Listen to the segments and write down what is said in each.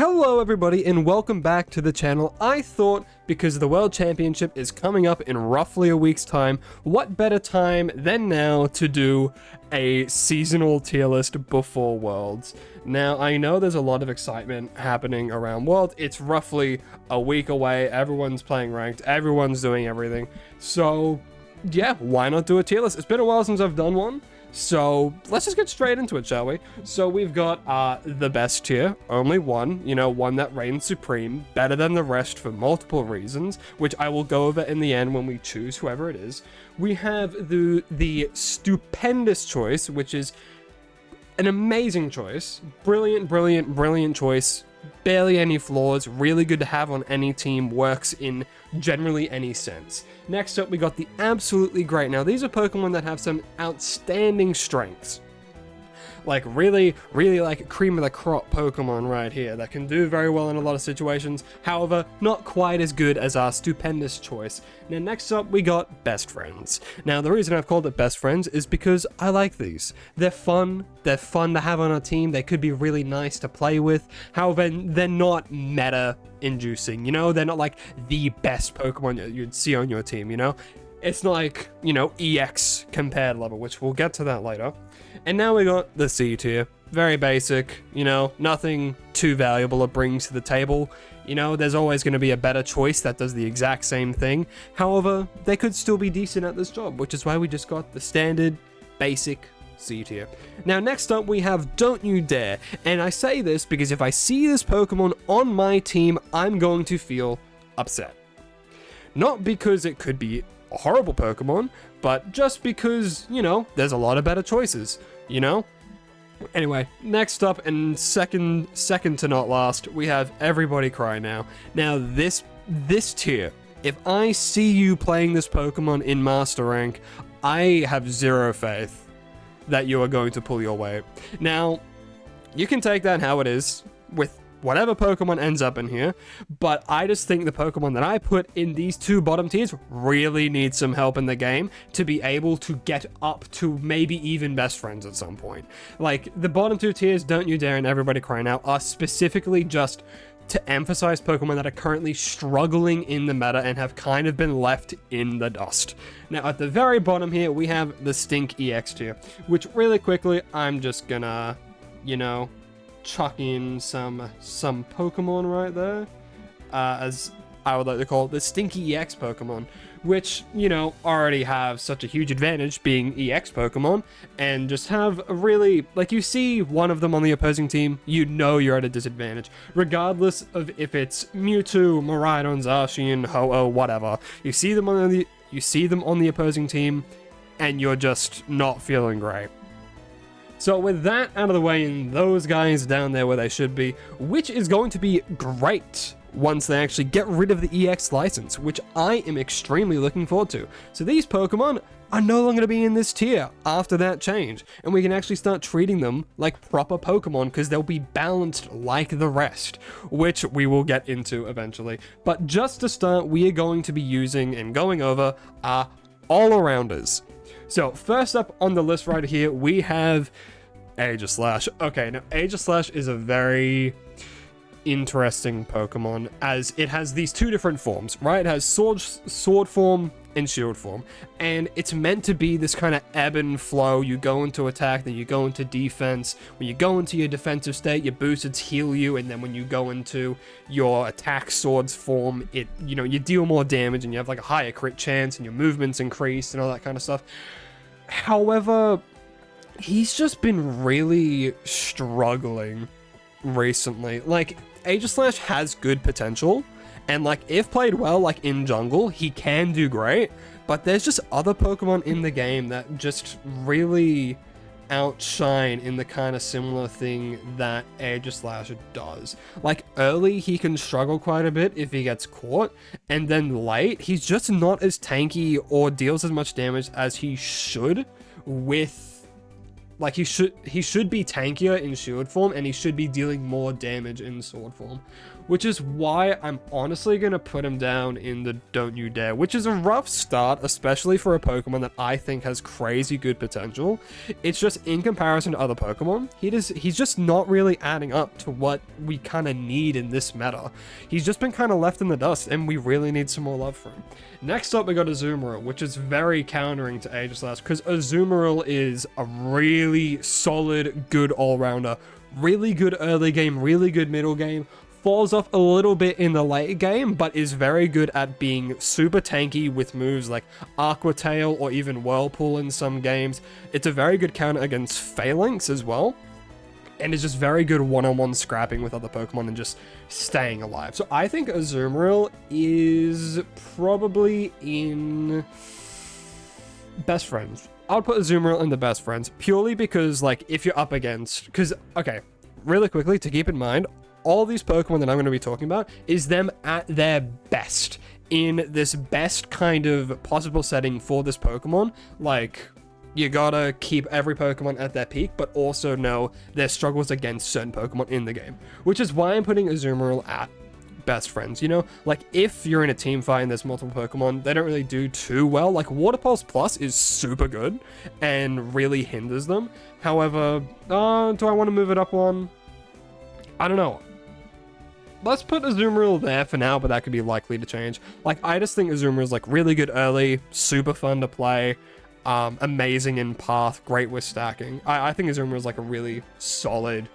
Hello everybody and welcome back to the channel. I thought because the World Championship is coming up in roughly a week's time, what better time than now to do a seasonal tier list before Worlds. Now I know there's a lot of excitement happening around Worlds. It's roughly a week away, everyone's playing ranked, everyone's doing everything. So yeah, why not do a tier list? It's been a while since I've done one. So let's just get straight into it, shall we? So we've got the best tier, only one, one that reigns supreme, better than the rest for multiple reasons, which I will go over in the end when we choose whoever it is. We have the stupendous choice, which is an amazing choice, brilliant choice, barely any flaws, really good to have on any team, works in generally any sense. Next up, we got the absolutely great. Now, these are Pokemon that have some outstanding strengths. Like, really like cream of the crop Pokemon right here that can do very well in a lot of situations. However, not quite as good as our stupendous choice. Now, next up, we got Best Friends. Now, the reason I've called it Best Friends is because I like these. They're fun to have on our team. They could be really nice to play with. However, they're not meta-inducing, They're not like the best Pokemon you'd see on your team, It's not like, EX compared level, which we'll get to that later. And now we got the C tier. Very basic, nothing too valuable it brings to the table. There's always going to be a better choice that does the exact same thing. However, they could still be decent at this job, which is why we just got the standard, basic C tier. Now, next up, we have Don't You Dare. And I say this because if I see this Pokemon on my team, I'm going to feel upset. Not because it could be a horrible Pokemon, but just because, there's a lot of better choices, Anyway, next up and second to not last, we have Everybody Cry Now. Now, this tier, if I see you playing this Pokemon in Master Rank, I have zero faith that you are going to pull your weight. Now, you can take that how it is with whatever Pokemon ends up in here, but I just think the Pokemon that I put in these two bottom tiers really need some help in the game to be able to get up to maybe even Best Friends at some point. Like, the bottom two tiers, Don't You Dare and Everybody Cry Now, are specifically just to emphasize Pokemon that are currently struggling in the meta and have kind of been left in the dust. Now, at the very bottom here, we have the Stink EX tier, which really quickly, I'm just gonna, chuck in some Pokemon right there, as I would like to call it, the Stinky EX Pokemon, which, already have such a huge advantage being EX Pokemon, and just have a really, like, you see one of them on the opposing team, you're at a disadvantage, regardless of if it's Mewtwo, Miraidon, Zacian, Ho-Oh, whatever. You see them on the opposing team, and you're just not feeling great. So with that out of the way and those guys down there where they should be, which is going to be great once they actually get rid of the EX license, which I am extremely looking forward to. So these Pokemon are no longer going to be in this tier after that change, and we can actually start treating them like proper Pokemon because they'll be balanced like the rest, which we will get into eventually. But just to start, we are going to be using and going over our all-arounders. So first up on the list right here, we have Aegislash. Okay, now Aegislash is a very interesting Pokemon as it has these two different forms, right? It has sword form and shield form, and it's meant to be this kind of ebb and flow. You go into attack, then you go into defense. When you go into your defensive state, your boosteds heal you, and then when you go into your attack swords form, you deal more damage and you have like a higher crit chance and your movements increase and all that kind of stuff. However, he's just been really struggling recently. Like, Aegislash has good potential, and like, if played well, like in jungle, he can do great, but there's just other Pokemon in the game that just really outshine in the kind of similar thing that Aegislash does. Like, early, he can struggle quite a bit if he gets caught, and then late, he's just not as tanky or deals as much damage as he should with Like, he should be tankier in shield form, and he should be dealing more damage in sword form. Which is why I'm honestly going to put him down in the Don't You Dare, which is a rough start, especially for a Pokemon that I think has crazy good potential. It's just in comparison to other Pokemon, he's just not really adding up to what we kind of need in this meta. He's just been kind of left in the dust, and we really need some more love for him. Next up, we got Azumarill, which is very countering to Aegislash, because Azumarill is a really solid, good all-rounder. Really good early game, really good middle game. Falls off a little bit in the late game, but is very good at being super tanky with moves like Aqua Tail or even Whirlpool in some games. It's a very good counter against Phalanx as well, and is just very good one-on-one scrapping with other Pokemon and just staying alive. So I think Azumarill is probably in best friends. I would put Azumarill in the best friends, purely because, like, if you're up against... Because, okay, really quickly, to keep in mind, all these Pokemon that I'm going to be talking about is them at their best in this best kind of possible setting for this Pokemon. Like, you gotta keep every Pokemon at their peak, but also know their struggles against certain Pokemon in the game. Which is why I'm putting Azumarill at best friends, you know? Like, if you're in a team fight and there's multiple Pokemon, they don't really do too well. Like, Water Pulse Plus is super good and really hinders them. However, do I want to move it up one? I don't know. Let's put Azumarill there for now, but that could be likely to change. Like, I just think Azumarill's, like, really good early, super fun to play, amazing in path, great with stacking. I think Azumarill's, like, a really solid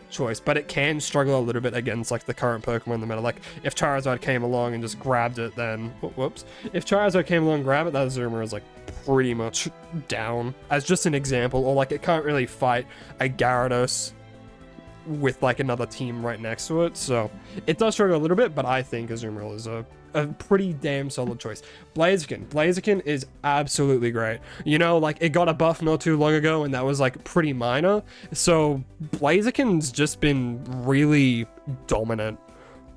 choice, but it can struggle a little bit against, like, the current Pokemon in the meta. Like, if Charizard came along and just grabbed it, then... Whoops. If Charizard came along and grabbed it, that Azumarill's, like, pretty much down, as just an example. Or, like, it can't really fight a Gyarados with, like, another team right next to it, so it does struggle a little bit, but I think Azumarill is a pretty damn solid choice. Blaziken is absolutely great. You know, like, it got a buff not too long ago, and that was, like, pretty minor, so Blaziken's just been really dominant,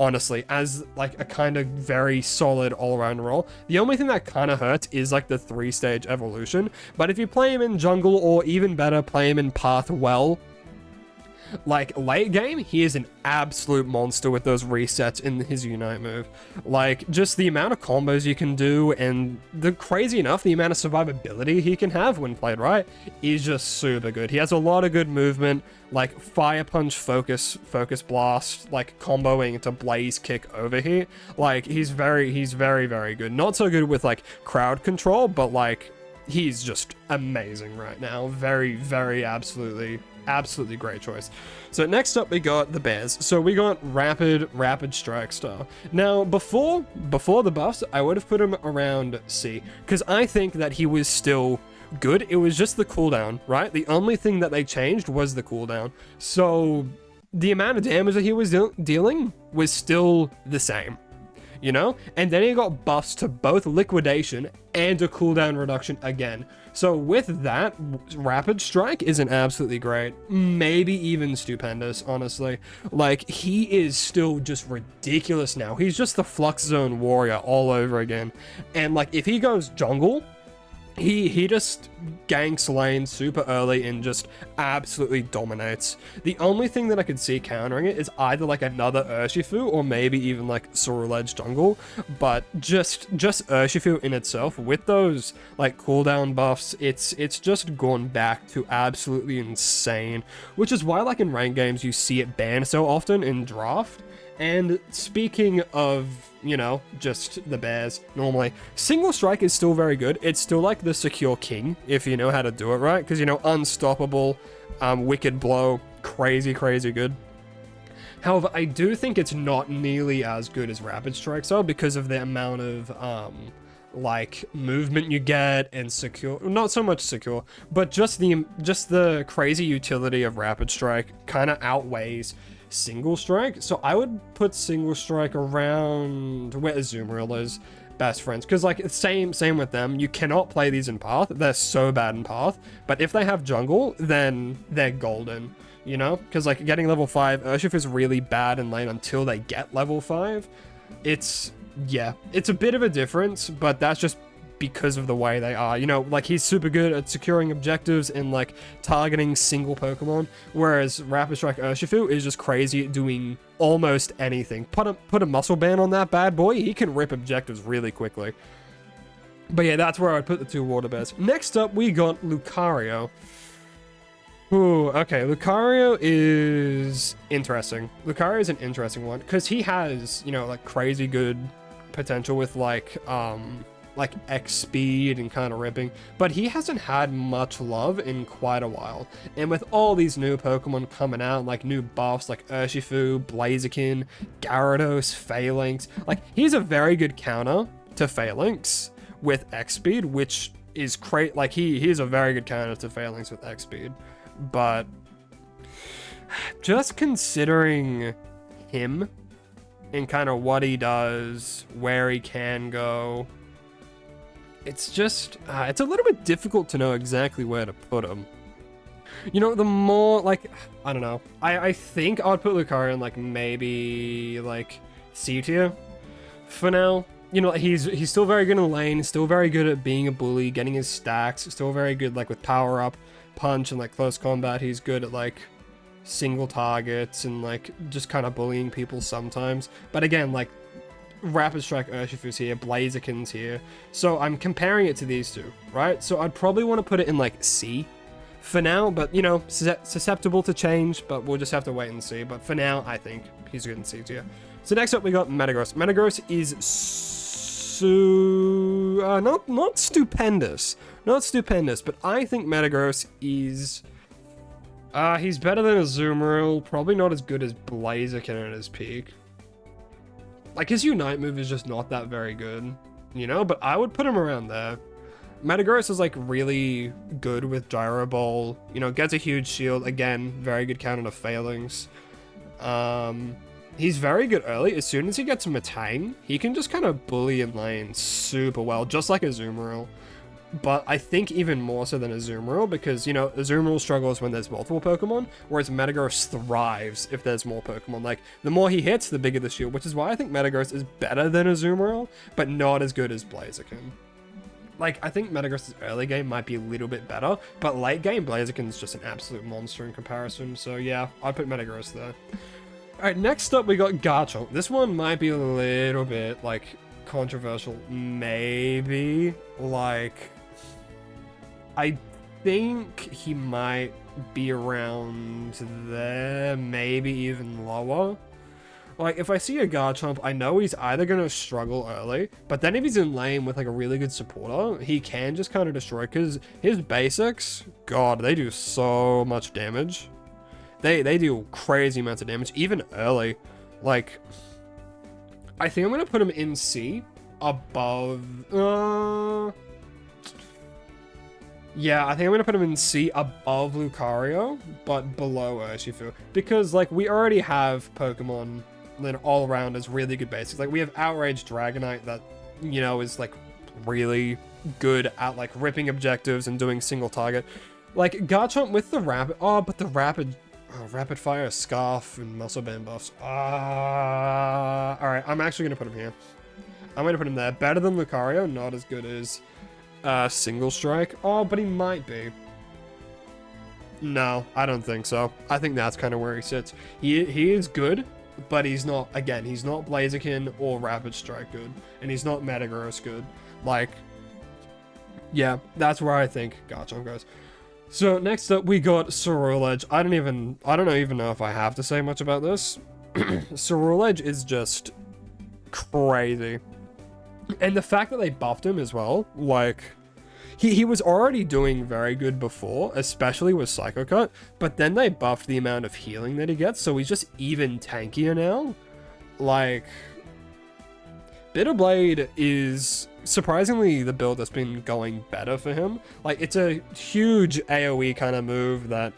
honestly, as, like, a kind of very solid all-around role. The only thing that kind of hurts is, like, the 3-stage evolution, but if you play him in jungle, or even better, play him in path well, like, late game, he is an absolute monster with those resets in his Unite move. Like, just the amount of combos you can do, and crazy enough, the amount of survivability he can have when played right is just super good. He has a lot of good movement, like Fire Punch, Focus Blast, like comboing to Blaze Kick over here. Like, he's very, very good. Not so good with, like, crowd control, but, like, he's just amazing right now. Very, very absolutely great choice. So next up we got the bears. So we got Rapid Strike Star. Now before the buffs, I would have put him around C, because I think that he was still good. It was just the cooldown, right? The only thing that they changed was the cooldown. So the amount of damage that he was dealing was still the same, you know? And then he got buffs to both liquidation and a cooldown reduction again. So with that, Rapid Strike is an absolutely great, maybe even stupendous, honestly. Like, he is still just ridiculous now. He's just the Flux Zone warrior all over again. And, like, if he goes jungle, he just ganks lane super early and just absolutely dominates. The only thing that I could see countering it is either, like, another Urshifu or maybe even, like, Sorul jungle. But just Urshifu in itself, with those, like, cooldown buffs, it's just gone back to absolutely insane. Which is why, like, in ranked games you see it banned so often in draft. And speaking of, you know, just the bears, normally, Single Strike is still very good. It's still like the secure king, if you know how to do it right. Because, you know, Unstoppable, Wicked Blow, crazy good. However, I do think it's not nearly as good as Rapid Strikes are, because of the amount of, like, movement you get and secure, not so much secure, but just the crazy utility of Rapid Strike kind of outweighs Single Strike. So I would put Single Strike around where Azumarill is, best friends, because, like, same with them. You cannot play these in path. They're so bad in path, but if they have jungle, then they're golden, you know? Because, like, getting level 5, Urshifu is really bad in lane until they get level 5. Yeah, it's a bit of a difference, but that's just because of the way they are. You know, like, he's super good at securing objectives and, like, targeting single Pokemon, whereas Rapid Strike Urshifu is just crazy at doing almost anything. Put a muscle band on that bad boy, he can rip objectives really quickly. But yeah, that's where I'd put the two water bears. Next up, we got Lucario. Ooh, okay, Lucario is interesting. Lucario is an interesting one, because he has, you know, like, crazy good potential with, like X speed and kind of ripping, but he hasn't had much love in quite a while. And with all these new Pokemon coming out, like new buffs like Urshifu, Blaziken, Gyarados, Phalanx, like, he's a very good counter to Phalanx with X speed, which is great. Like, he's a very good counter to Phalanx with X speed. But just considering him and kind of what he does, where he can go, it's just, it's a little bit difficult to know exactly where to put him. You know, the more, like, I don't know. I think I'd put Lucario in, like, maybe, like, C tier for now. You know, he's still very good in the lane, still very good at being a bully, getting his stacks, still very good, like, with power up, punch, and, like, close combat. He's good at, like, single targets and, like, just kind of bullying people sometimes. But again, like, Rapid Strike Urshifu's here, Blaziken's here, so I'm comparing it to these two, right? So I'd probably want to put it in, like, C for now, but, you know, susceptible to change, but we'll just have to wait and see. But for now, I think he's good in C tier. So next up, we got Metagross. Metagross is not stupendous. Not stupendous, but I think Metagross is... he's better than Azumarill, probably not as good as Blaziken at his peak. Like, his Unite move is just not that very good, you know? But I would put him around there. Metagross is, like, really good with Gyro Ball. You know, gets a huge shield. Again, very good counter to Phalanx. He's very good early. As soon as he gets Metang, he can just kind of bully in lane super well, just like Azumarill. But I think even more so than Azumarill, because, you know, Azumarill struggles when there's multiple Pokemon, whereas Metagross thrives if there's more Pokemon. Like, the more he hits, the bigger the shield, which is why I think Metagross is better than Azumarill, but not as good as Blaziken. Like, I think Metagross's early game might be a little bit better, but late game, Blaziken's just an absolute monster in comparison, so yeah, I'd put Metagross there. Alright, next up we got Garchomp. This one might be a little bit, like, controversial, maybe. Like, I think he might be around there, maybe even lower. Like, if I see a Garchomp, I know he's either going to struggle early, but then if he's in lane with, like, a really good supporter, he can just kind of destroy, because his basics, God, they do so much damage. They do crazy amounts of damage, even early. Like, I think I'm going to put him in C, above... Yeah, I think I'm going to put him in C above Lucario, but below Urshifu. Because, like, we already have Pokemon that all around as really good basics. Like, we have Outrage Dragonite that, you know, is, like, really good at, like, ripping objectives and doing single target. Like, Garchomp with the Rapid... Oh, but the Rapid Fire, Scarf, and Muscle Band buffs. Alright, I'm actually going to put him here. I'm going to put him there. Better than Lucario, not as good as... Single Strike? Oh, but he might be. No, I don't think so. I think that's kind of where he sits. He is good, but he's not, again, he's not Blaziken or Rapid Strike good, and he's not Metagross good. Like, yeah, that's where I think Garchomp goes. So next up, we got Ceruledge. I don't even know if I have to say much about this. Ceruledge is just crazy. And the fact that they buffed him as well, like, he was already doing very good before, especially with Psycho Cut, but then they buffed the amount of healing that he gets, so he's just even tankier now. Like, Bitter Blade is surprisingly the build that's been going better for him. Like, it's a huge AoE kind of move that,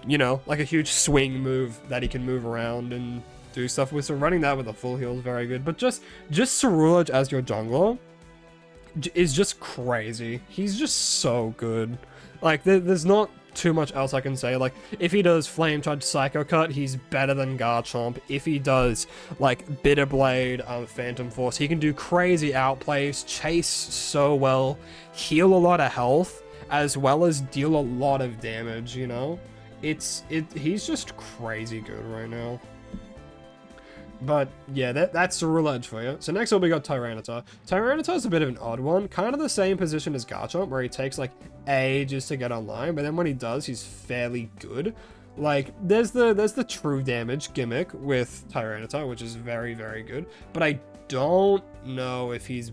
you know, like a huge swing move that he can move around and do stuff with, so running that with a full heal is very good. But just Ceruledge as your jungler is just crazy. He's just so good. Like, there's not too much else I can say. Like, if he does Flame Charge Psycho Cut, he's better than Garchomp. If he does, like, Bitter Blade, Phantom Force, he can do crazy outplays, chase so well, heal a lot of health, as well as deal a lot of damage, you know? He's just crazy good right now. But yeah, that's the real edge for you. So next up we got Tyranitar. Tyranitar's a bit of an odd one, kind of the same position as Garchomp, where he takes like ages to get online, but then when he does, he's fairly good. Like, there's the true damage gimmick with Tyranitar, which is very, very good, but I don't know if he's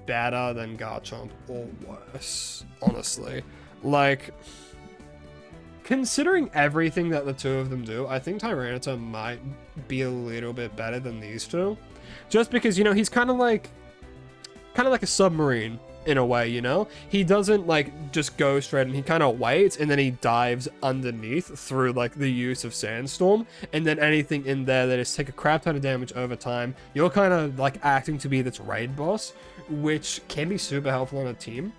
better than Garchomp or worse, honestly. Like, considering everything that the two of them do, I think Tyranitar might be a little bit better than these two. Just because, you know, he's kind of like a submarine in a way, you know? He doesn't, like, just go straight, and he kind of waits, and then he dives underneath through, like, the use of Sandstorm, and then anything in there that is take a crap ton of damage over time, you're kind of, like, acting to be this raid boss, which can be super helpful on a team.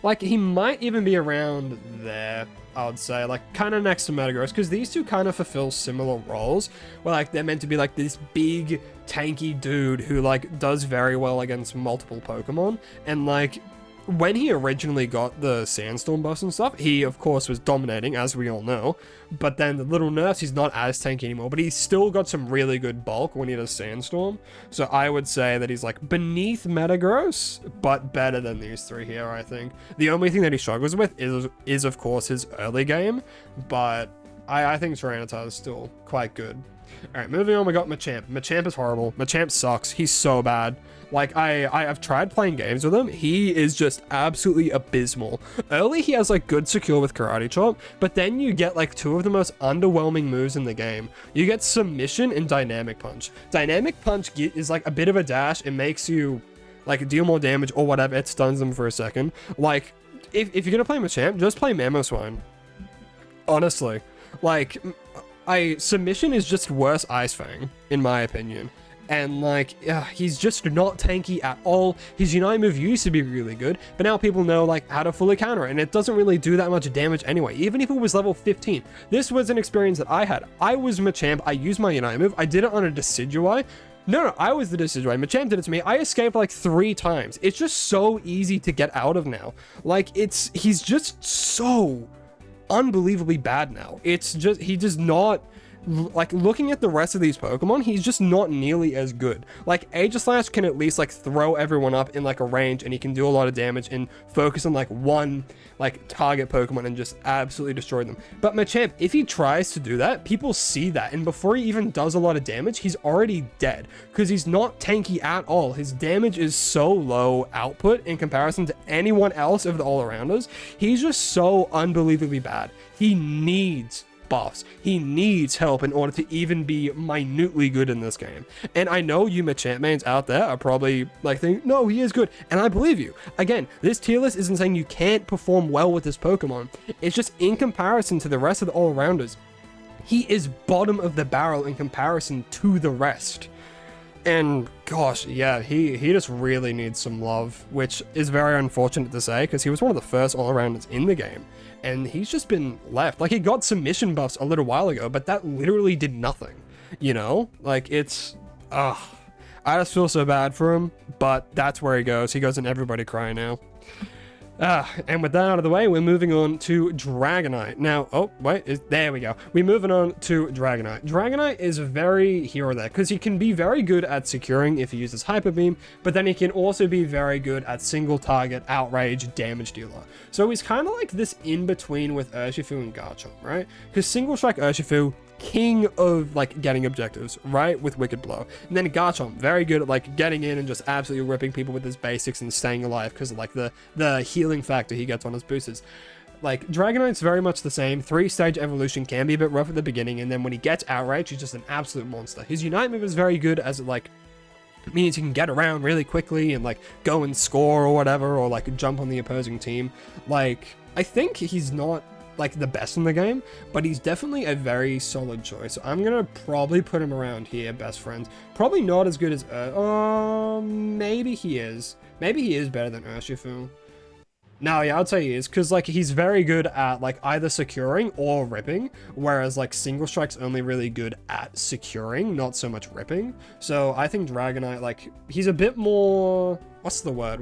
Like, he might even be around there, I would say, like, kind of next to Metagross, because these two kind of fulfill similar roles, where, like, they're meant to be, like, this big, tanky dude who, like, does very well against multiple Pokemon, and, like, when he originally got the Sandstorm buffs and stuff, he, of course, was dominating, as we all know, but then the little nerfs, he's not as tanky anymore, but he's still got some really good bulk when he does Sandstorm, so I would say that he's, like, beneath Metagross, but better than these three here, I think. The only thing that he struggles with is of course, his early game, but I think Tyranitar is still quite good. Alright, moving on, we got Machamp. Machamp is horrible. Machamp sucks. He's so bad. Like, I've tried playing games with him. He is just absolutely abysmal. Early, he has, like, good secure with Karate Chop, but then you get, like, two of the most underwhelming moves in the game. You get Submission and Dynamic Punch. Dynamic Punch is, like, a bit of a dash. It makes you, like, deal more damage or whatever. It stuns them for a second. Like, if you're gonna play Machamp, just play Mamoswine. Honestly. Like, Submission is just worse Ice Fang, in my opinion. And, like, he's just not tanky at all. His Unite move used to be really good, but now people know, like, how to fully counter it, and it doesn't really do that much damage anyway, even if it was level 15. This was an experience that I had. I was Machamp, I used my Unite move, I did it on a Decidueye. No, I was the Decidueye. Machamp did it to me. I escaped, like, 3 times. It's just so easy to get out of now. Like, he's just so unbelievably bad now. It's just, he does not, like, looking at the rest of these Pokemon, he's just not nearly as good. Like, Aegislash can at least, like, throw everyone up in, like, a range, and he can do a lot of damage and focus on, like, one, like, target Pokemon and just absolutely destroy them. But Machamp, if he tries to do that, people see that, and before he even does a lot of damage, he's already dead, because he's not tanky at all. His damage is so low output in comparison to anyone else of the all-arounders. He's just so unbelievably bad. He needs buffs. He needs help in order to even be minutely good in this game. And I know you Machamp mains out there are probably like thinking, no, he is good. And I believe you. Again, this tier list isn't saying you can't perform well with this Pokemon. It's just in comparison to the rest of the all-rounders, he is bottom of the barrel in comparison to the rest. And gosh, yeah, he just really needs some love, which is very unfortunate to say because he was one of the first all-arounders in the game. And he's just been left. Like, he got submission buffs a little while ago, but that literally did nothing, you know? Like, it's, I just feel so bad for him, but that's where he goes. He goes in Everybody Cry now. And with that out of the way, we're moving on to Dragonite. Now, oh, wait, there we go. We're moving on to Dragonite. Dragonite is very here or there, because he can be very good at securing if he uses Hyper Beam, but then he can also be very good at single target, outrage, damage dealer. So he's kind of like this in-between with Urshifu and Garchomp, right? Because Single Strike Urshifu, king of like getting objectives, right, with Wicked Blow. And then Garchomp, very good at like getting in and just absolutely ripping people with his basics and staying alive because of like the healing factor he gets on his boosters. Like, Dragonite's very much the same. 3-stage evolution can be a bit rough at the beginning, and then when he gets outrage, he's just an absolute monster. His Unite move is very good as it like means he can get around really quickly and like go and score or whatever, or like jump on the opposing team. Like, I think he's not like the best in the game, but he's definitely a very solid choice. I'm gonna probably put him around here, best friends. Probably not as good as maybe he is. Maybe he is better than Urshifu. No, yeah, I'd say he is, because, like, he's very good at, like, either securing or ripping, whereas, like, Single Strike's only really good at securing, not so much ripping. So I think Dragonite, like, he's a bit more... What's the word?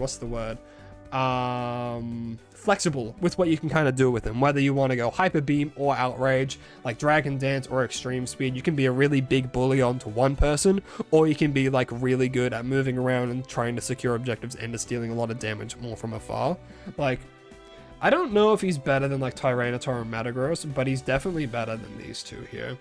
Flexible with what you can kind of do with him, whether you want to go Hyper Beam or Outrage, like Dragon Dance or Extreme Speed. You can be a really big bully onto one person, or you can be like really good at moving around and trying to secure objectives and stealing a lot of damage more from afar. Like, I don't know if he's better than like Tyranitar or Metagross, but he's definitely better than these two here.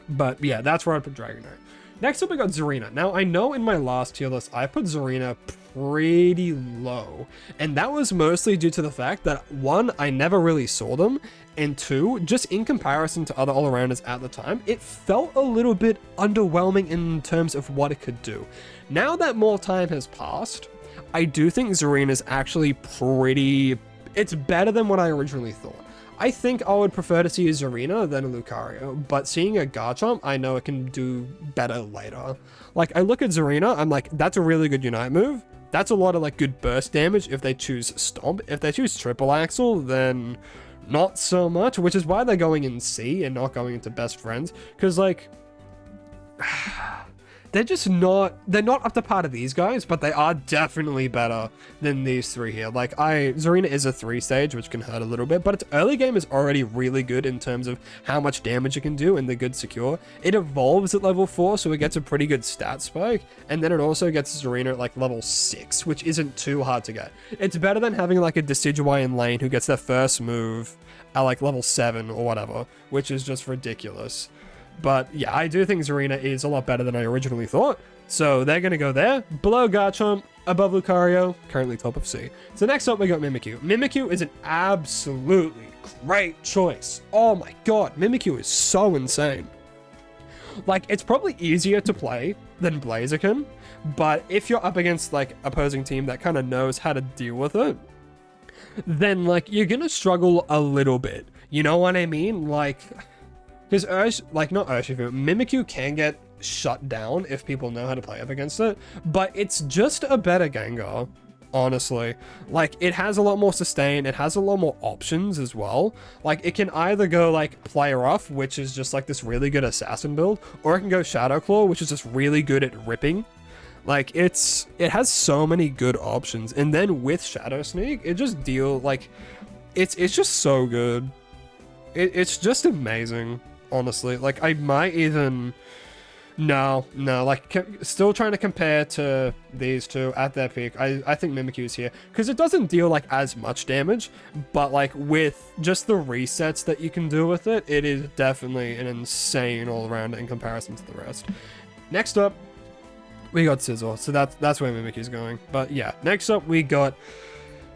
But yeah, that's where I put Dragonite. Next up, we got Zarina. Now, I know in my last tier list, I put Zarina pretty low. And that was mostly due to the fact that, one, I never really saw them. And two, just in comparison to other all-arounders at the time, it felt a little bit underwhelming in terms of what it could do. Now that more time has passed, I do think Zarina is actually pretty... It's better than what I originally thought. I think I would prefer to see a Zarina than a Lucario, but seeing a Garchomp, I know it can do better later. Like, I look at Zarina, I'm like, that's a really good Unite move. That's a lot of, like, good burst damage if they choose Stomp. If they choose Triple Axle, then not so much, which is why they're going in C and not going into Best Friends, because, like... They're just not, they're not up to par of these guys, but they are definitely better than these three here. Like, Zarina is a 3-stage, which can hurt a little bit, but its early game is already really good in terms of how much damage it can do and the good secure. It evolves at level 4, so it gets a pretty good stat spike, and then it also gets Zarina at like level 6, which isn't too hard to get. It's better than having like a Decidueye lane who gets their first move at like level 7 or whatever, which is just ridiculous. But yeah, I do think Zarina is a lot better than I originally thought. So they're going to go there. Below Garchomp, above Lucario, currently top of C. So next up we got Mimikyu. Mimikyu is an absolutely great choice. Oh my god, Mimikyu is so insane. Like, it's probably easier to play than Blaziken, but if you're up against like opposing team that kind of knows how to deal with it, then like you're going to struggle a little bit. You know what I mean? Like... Because Mimikyu can get shut down if people know how to play up against it, but it's just a better Gengar, honestly. Like, it has a lot more sustain, it has a lot more options as well. Like, it can either go, like, Play Rough, which is just, like, this really good assassin build, or it can go Shadow Claw, which is just really good at ripping. Like, it has so many good options, and then with Shadow Sneak, it just it's just so good. It's just amazing. Honestly, like, I might even... No, like, still trying to compare to these two at their peak. I think Mimikyu's here, because it doesn't deal, like, as much damage, but, like, with just the resets that you can do with it, it is definitely an insane all-around in comparison to the rest. Next up, we got Scizor, so that's where Mimikyu's going. But, yeah, next up, we got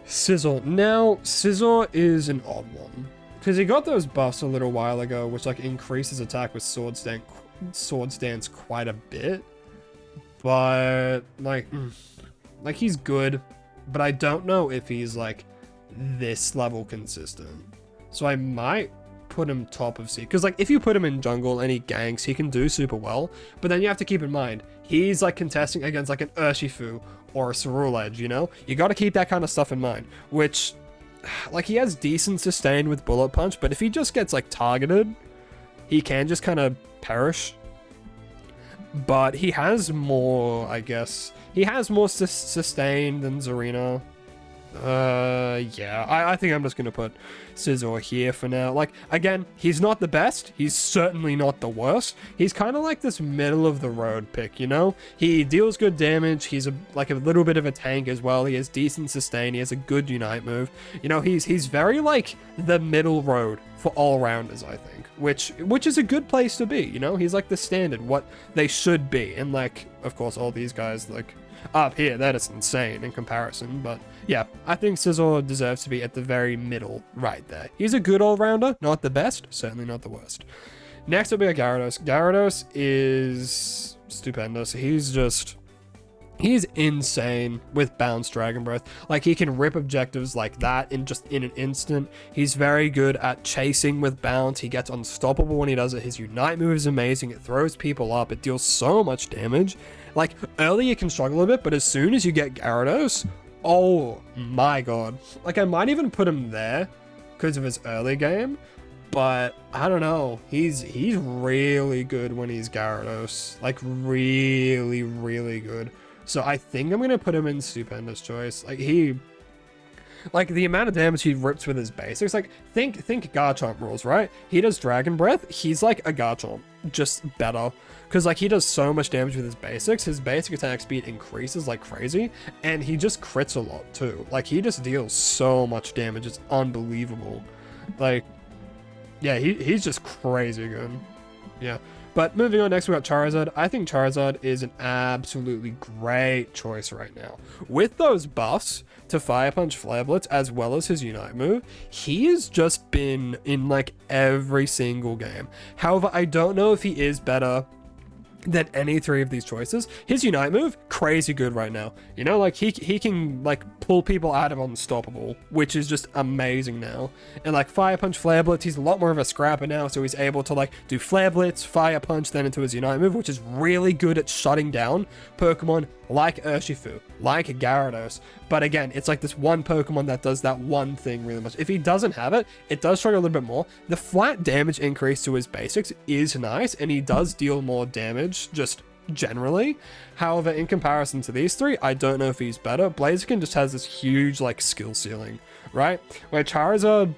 Scizor. Now, Scizor is an odd one. Because he got those buffs a little while ago, which like increases attack with Sword Stance quite a bit. But like he's good, but I don't know if he's like this level consistent. So I might put him top of C. Because like if you put him in jungle and he ganks, he can do super well. But then you have to keep in mind, he's like contesting against like an Urshifu or a Ceruledge, you know? You got to keep that kind of stuff in mind, which... Like, he has decent sustain with Bullet Punch, but if he just gets, like, targeted, he can just kind of perish. But he has more, I guess. He has more sustain than Zarina. Yeah, I think I'm just gonna put Scizor here for now. Like, again, he's not the best. He's certainly not the worst. He's kind of like this middle-of-the-road pick, you know? He deals good damage. He's like a little bit of a tank as well. He has decent sustain. He has a good Unite move. You know, he's very, like, the middle road for all-rounders, I think. Which is a good place to be, you know? He's, like, the standard, what they should be. And, like, of course, all these guys, like... Up here, that is insane in comparison, but yeah, I think Scizor deserves to be at the very middle right there. He's a good all-rounder, not the best, certainly not the worst. Next up we got Gyarados. Gyarados is stupendous. He's insane with Bounce Dragon Breath. Like, he can rip objectives like that in an instant. He's very good at chasing with Bounce. He gets unstoppable when he does it. His Unite move is amazing. It throws people up. It deals so much damage. Like, early you can struggle a bit, but as soon as you get Gyarados, Oh my god. Like, I might even put him there because of his early game, but I don't know. He's really good when he's Gyarados. Like, really, really good. So I think I'm gonna put him in Stupendo's Choice. Like, the amount of damage he rips with his basics, like, think Garchomp rules, right? He does Dragon Breath, he's like a Garchomp, just better. Because, like, he does so much damage with his basics, his basic attack speed increases like crazy, and he just crits a lot, too. Like, he just deals so much damage, it's unbelievable. Like, yeah, he's just crazy good. Yeah. But moving on, next we got Charizard. I think Charizard is an absolutely great choice right now. With those buffs to Fire Punch, Flare Blitz, as well as his Unite move, he has just been in like every single game. However, I don't know if he is better than any three of these choices. His Unite move, crazy good right now. You know, like he can like pull people out of Unstoppable, which is just amazing now. And like Fire Punch, Flare Blitz, he's a lot more of a scrapper now, so he's able to like do Flare Blitz, Fire Punch, then into his Unite move, which is really good at shutting down Pokemon like Urshifu, like Gyarados. But again, it's like this one Pokemon that does that one thing really much. If he doesn't have it, it does struggle a little bit more. The flat damage increase to his basics is nice, and he does deal more damage just generally. However, in comparison to these three, I don't know if he's better. Blaziken just has this huge like skill ceiling, right? Where Charizard,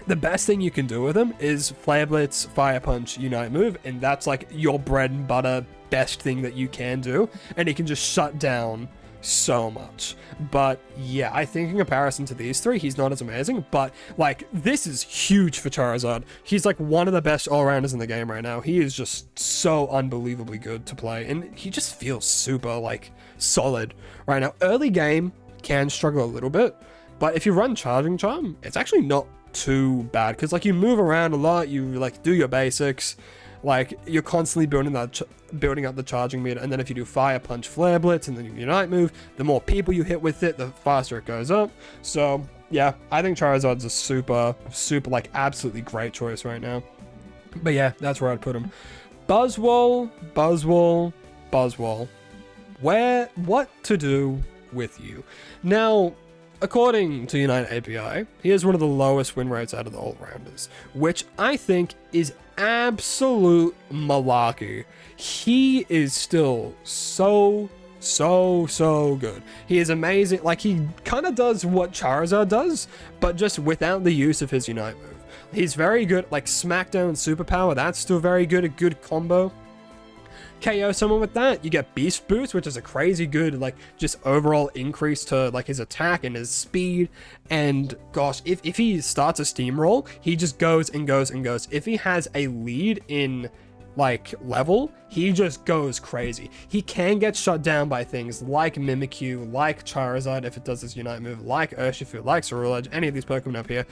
the best thing you can do with him is Flare Blitz, Fire Punch, Unite move, and that's like your bread and butter best thing that you can do, and he can just shut down so much. But yeah, I think in comparison to these three, he's not as amazing, but like this is huge for Charizard. He's like one of the best all-rounders in the game right now. He is just so unbelievably good to play, and he just feels super like solid right now. Early game can struggle a little bit, but if you run Charging Charm, it's actually not too bad, because like you move around a lot, you like do your basics, like you're constantly building up the charging meter, and then if you do Fire Punch, Flare Blitz, and then you Unite move, the more people you hit with it, the faster it goes up. So yeah, I think Charizard's a super like absolutely great choice right now. But yeah, that's where I'd put him. Buzzwole. What to do with you? Now, according to Unite API, he has one of the lowest win rates out of the all-rounders, which I think is absolute malarkey. He is still so good. He is amazing. Like, he kind of does what Charizard does, but just without the use of his Unite move. He's very good. Like, Smackdown Superpower, that's still very good, a good combo. KO someone with that, you get Beast Boost, which is a crazy good, like, just overall increase to, like, his attack and his speed. And gosh, if he starts a steamroll, he just goes and goes and goes. If he has a lead in, like, level, he just goes crazy. He can get shut down by things like Mimikyu, like Charizard if it does his Unite move, like Urshifu, like Ceruledge, any of these Pokemon up here.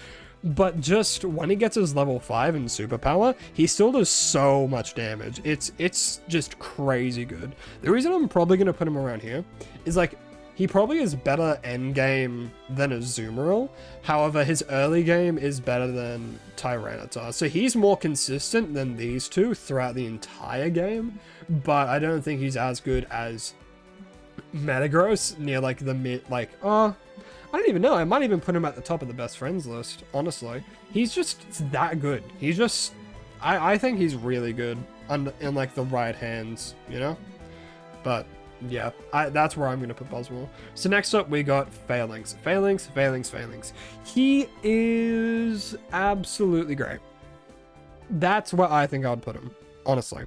But just when he gets his level 5 in Superpower, he still does so much damage. It's just crazy good. The reason I'm probably going to put him around here is, like, he probably is better endgame than a Azumarill. However, his early game is better than Tyranitar. So he's more consistent than these two throughout the entire game. But I don't think he's as good as Metagross near, like, the mid, like, I don't even know. I might even put him at the top of the best friends list, honestly. He's just that good. He's just, I think he's really good in like the right hands, you know? But yeah, that's where I'm going to put Buzzwole. So next up, we got Phalanx. He is absolutely great. That's where I think I'd put him, honestly.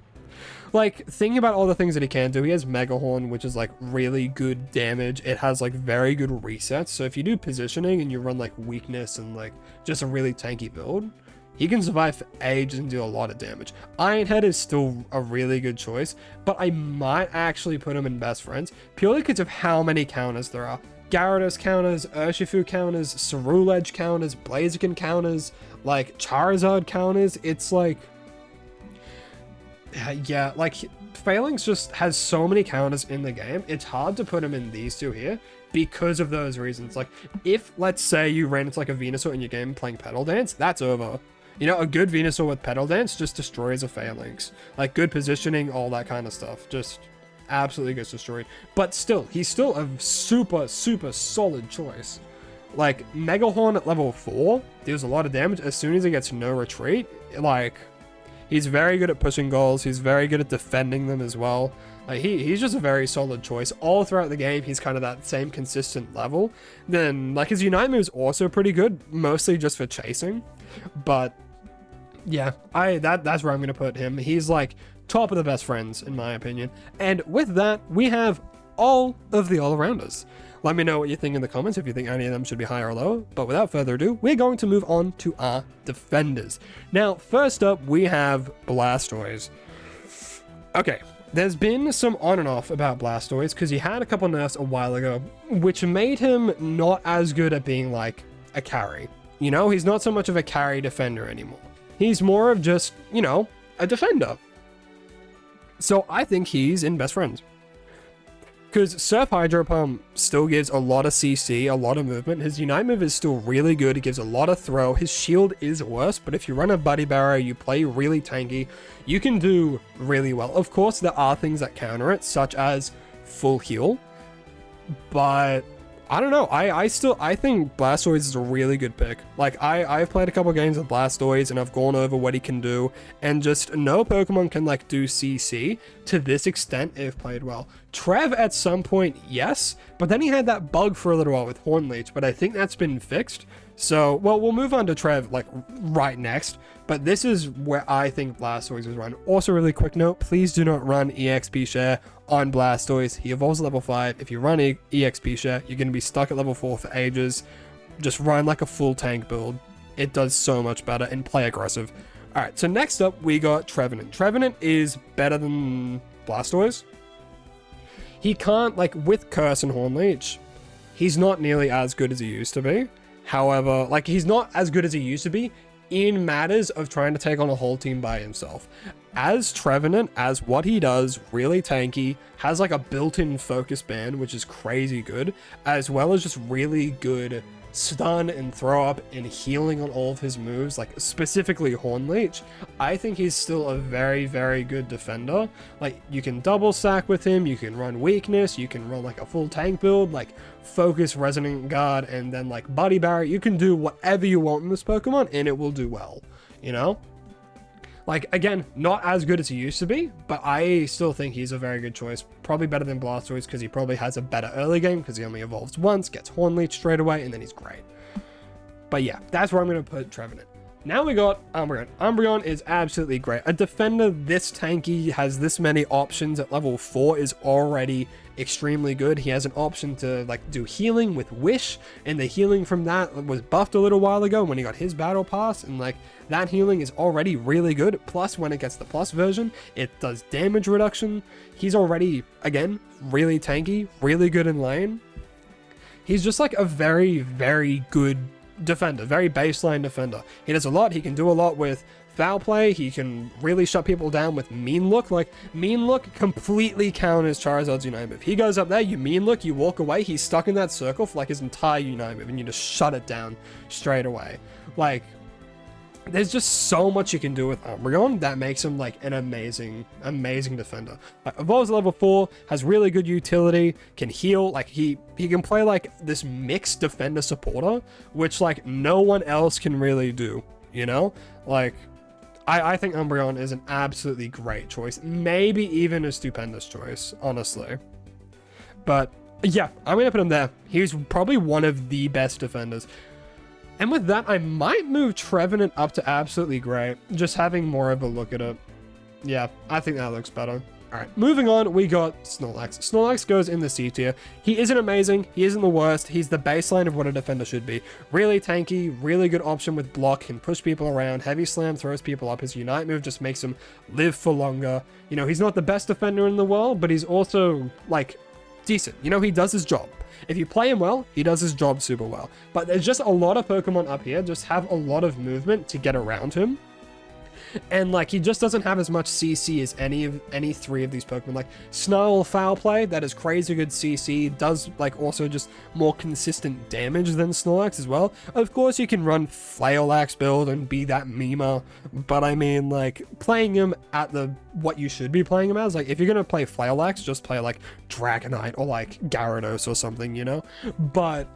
Like, thinking about all the things that he can do, he has Mega Horn, which is like really good damage. It has like very good resets. So if you do positioning and you run like weakness and like just a really tanky build, he can survive for ages and do a lot of damage. Iron Head is still a really good choice, but I might actually put him in best friends purely because of how many counters there are. Gyarados counters, Urshifu counters, Ceruledge counters, Blaziken counters, like Charizard counters. It's like, yeah, like Phalanx just has so many counters in the game. It's hard to put him in these two here because of those reasons. Like, if let's say you ran into like a Venusaur in your game playing Petal Dance, that's over. You know, a good Venusaur with Petal Dance just destroys a Phalanx. Like, good positioning, all that kind of stuff. Just absolutely gets destroyed. But still, he's still a super, super solid choice. Like, Mega Horn at level 4 deals a lot of damage as soon as he gets no retreat. Like, he's very good at pushing goals. He's very good at defending them as well. Like, he's just a very solid choice. All throughout the game, he's kind of that same consistent level. Then, like, his Unite move's also pretty good, mostly just for chasing. But, yeah, that's where I'm going to put him. He's, like, top of the best friends, in my opinion. And with that, we have all of the all-arounders. Let me know what you think in the comments if you think any of them should be higher or lower. But without further ado, we're going to move on to our defenders. Now, first up, we have Blastoise. Okay, there's been some on and off about Blastoise because he had a couple nerfs a while ago, which made him not as good at being like a carry. You know, he's not so much of a carry defender anymore. He's more of just, you know, a defender. So I think he's in best friends. Because Surf Hydro Pump still gives a lot of CC, a lot of movement. His Unite move is still really good. It gives a lot of throw. His shield is worse, but if you run a Buddy Barrier, you play really tanky, you can do really well. Of course, there are things that counter it, such as full heal. But I don't know. I think Blastoise is a really good pick. Like, I've played a couple games with Blastoise and I've gone over what he can do, and just no Pokemon can like do CC to this extent if played well. Trev at some point, yes, but then he had that bug for a little while with Hornleech, but I think that's been fixed. So, well, we'll move on to Trev like right next, but this is where I think Blastoise is run. Also, really quick note, please do not run EXP Share on Blastoise. He evolves at level 5. If you run EXP Share, you're going to be stuck at level 4 for ages. Just run like a full tank build. It does so much better, and play aggressive. Alright, so next up, we got Trevenant. Trevenant is better than Blastoise. He can't, like, with Curse and Hornleech, he's not nearly as good as he used to be. However, like, he's not as good as he used to be in matters of trying to take on a whole team by himself. As Trevenant, as what he does, really tanky, has like a built-in focus band, which is crazy good, as well as just really good stun and throw up and healing on all of his moves, like specifically Hornleech. I think he's still a very, very good defender. Like, you can double stack with him, you can run weakness, you can run like a full tank build, like focus, resonant guard, and then like Buddy Barrier. You can do whatever you want in this Pokemon and it will do well, you know? Like, again, not as good as he used to be, but I still think he's a very good choice. Probably better than Blastoise because he probably has a better early game because he only evolves once, gets Hornleech straight away, and then he's great. But yeah, that's where I'm going to put Trevenant. Now we got Umbreon. Umbreon is absolutely great. A defender this tanky, has this many options at level 4 is already extremely good. He has an option to like do healing with Wish, and the healing from that was buffed a little while ago when he got his battle pass, and like that healing is already really good. Plus, when it gets the plus version, it does damage reduction. He's already, again, really tanky, really good in lane. He's just like a very, very good defender, very baseline defender. He does a lot. He can do a lot with foul play. He can really shut people down with mean look. Like, mean look completely counters Charizard's Unite move. He goes up there, you mean look, you walk away, he's stuck in that circle for like his entire Unite move, and you just shut it down straight away. Like, there's just so much you can do with Umbreon that makes him like an amazing, amazing defender. Like, evolves at level 4, has really good utility, can heal. Like, he can play like this mixed defender supporter, which like no one else can really do, you know? Like, I think Umbreon is an absolutely great choice. Maybe even a stupendous choice, honestly. But yeah, I'm going to put him there. He's probably one of the best defenders. And with that, I might move Trevenant up to absolutely great, just having more of a look at it. Yeah, I think that looks better. Alright, moving on, we got Snorlax. Snorlax goes in the C tier. He isn't amazing, he isn't the worst, he's the baseline of what a defender should be. Really tanky, really good option with block, can push people around, heavy slam throws people up, his Unite move just makes him live for longer. You know, he's not the best defender in the world, but he's also, like, decent. You know, he does his job. If you play him well, he does his job super well. But there's just a lot of Pokemon up here just have a lot of movement to get around him. And like he just doesn't have as much CC as any three of these Pokemon. Like Snarl, Foul Play, that is crazy good CC, does like also just more consistent damage than Snorlax as well. Of course you can run Flail-Axe build and be that memer, but I mean like playing him at the what you should be playing him as, like if you're gonna play Flail-Axe, just play like Dragonite or like Gyarados or something, you know? But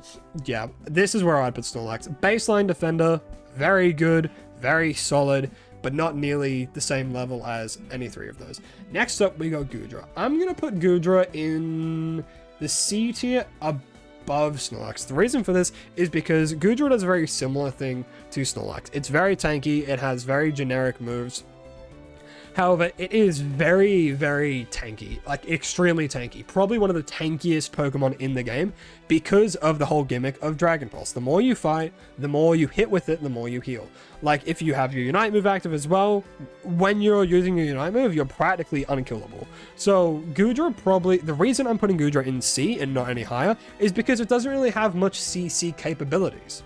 yeah, this is where I'd put Snorlax. Baseline defender, very good, very solid, but not nearly the same level as any three of those. Next up, we got Goodra. I'm gonna put Goodra in the C tier above Snorlax. The reason for this is because Goodra does a very similar thing to Snorlax. It's very tanky, it has very generic moves. However, it is very, very tanky, like extremely tanky. Probably one of the tankiest Pokemon in the game because of the whole gimmick of Dragon Pulse. The more you fight, the more you hit with it, the more you heal. Like if you have your Unite move active as well, when you're using your Unite move, you're practically unkillable. So Goodra probably, the reason I'm putting Goodra in C and not any higher is because it doesn't really have much CC capabilities.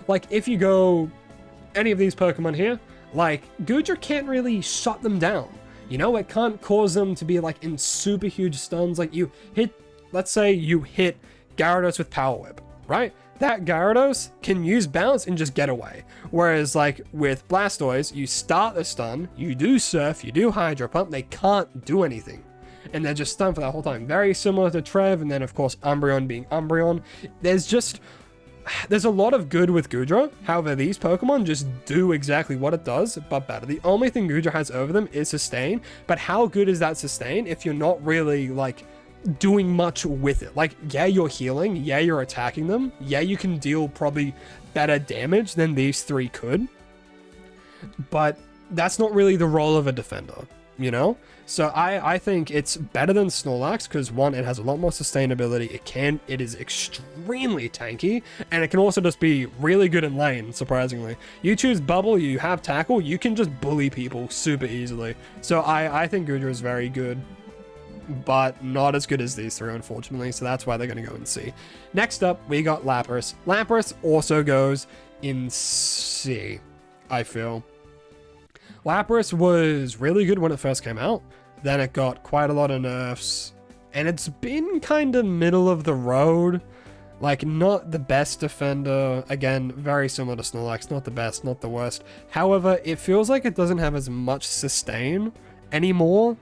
Like if you go any of these Pokemon here, like, Goodra can't really shut them down. You know, it can't cause them to be, like, in super huge stuns. Like, you hit, let's say you hit Gyarados with Power Whip, right? That Gyarados can use Bounce and just get away. Whereas, like, with Blastoise, you start the stun, you do Surf, you do Hydro Pump, they can't do anything. And they're just stunned for that whole time. Very similar to Trev, and then, of course, Umbreon being Umbreon. There's a lot of good with Goodra. However, these Pokemon just do exactly what it does, but better. The only thing Goodra has over them is Sustain, but how good is that Sustain if you're not really, like, doing much with it? Like, yeah, you're healing, yeah, you're attacking them, yeah, you can deal probably better damage than these three could, but that's not really the role of a defender, you know? So I think it's better than Snorlax because one, it has a lot more sustainability. It is extremely tanky, and it can also just be really good in lane, surprisingly. You choose Bubble, you have Tackle, you can just bully people super easily. So I think Goodra is very good, but not as good as these three, unfortunately. So that's why they're going to go in C. Next up, we got Lapras. Lapras also goes in C, I feel. Lapras was really good when it first came out. Then it got quite a lot of nerfs. And it's been kind of middle of the road. Like, not the best defender. Again, very similar to Snorlax. Not the best, not the worst. However, it feels like it doesn't have as much sustain anymore.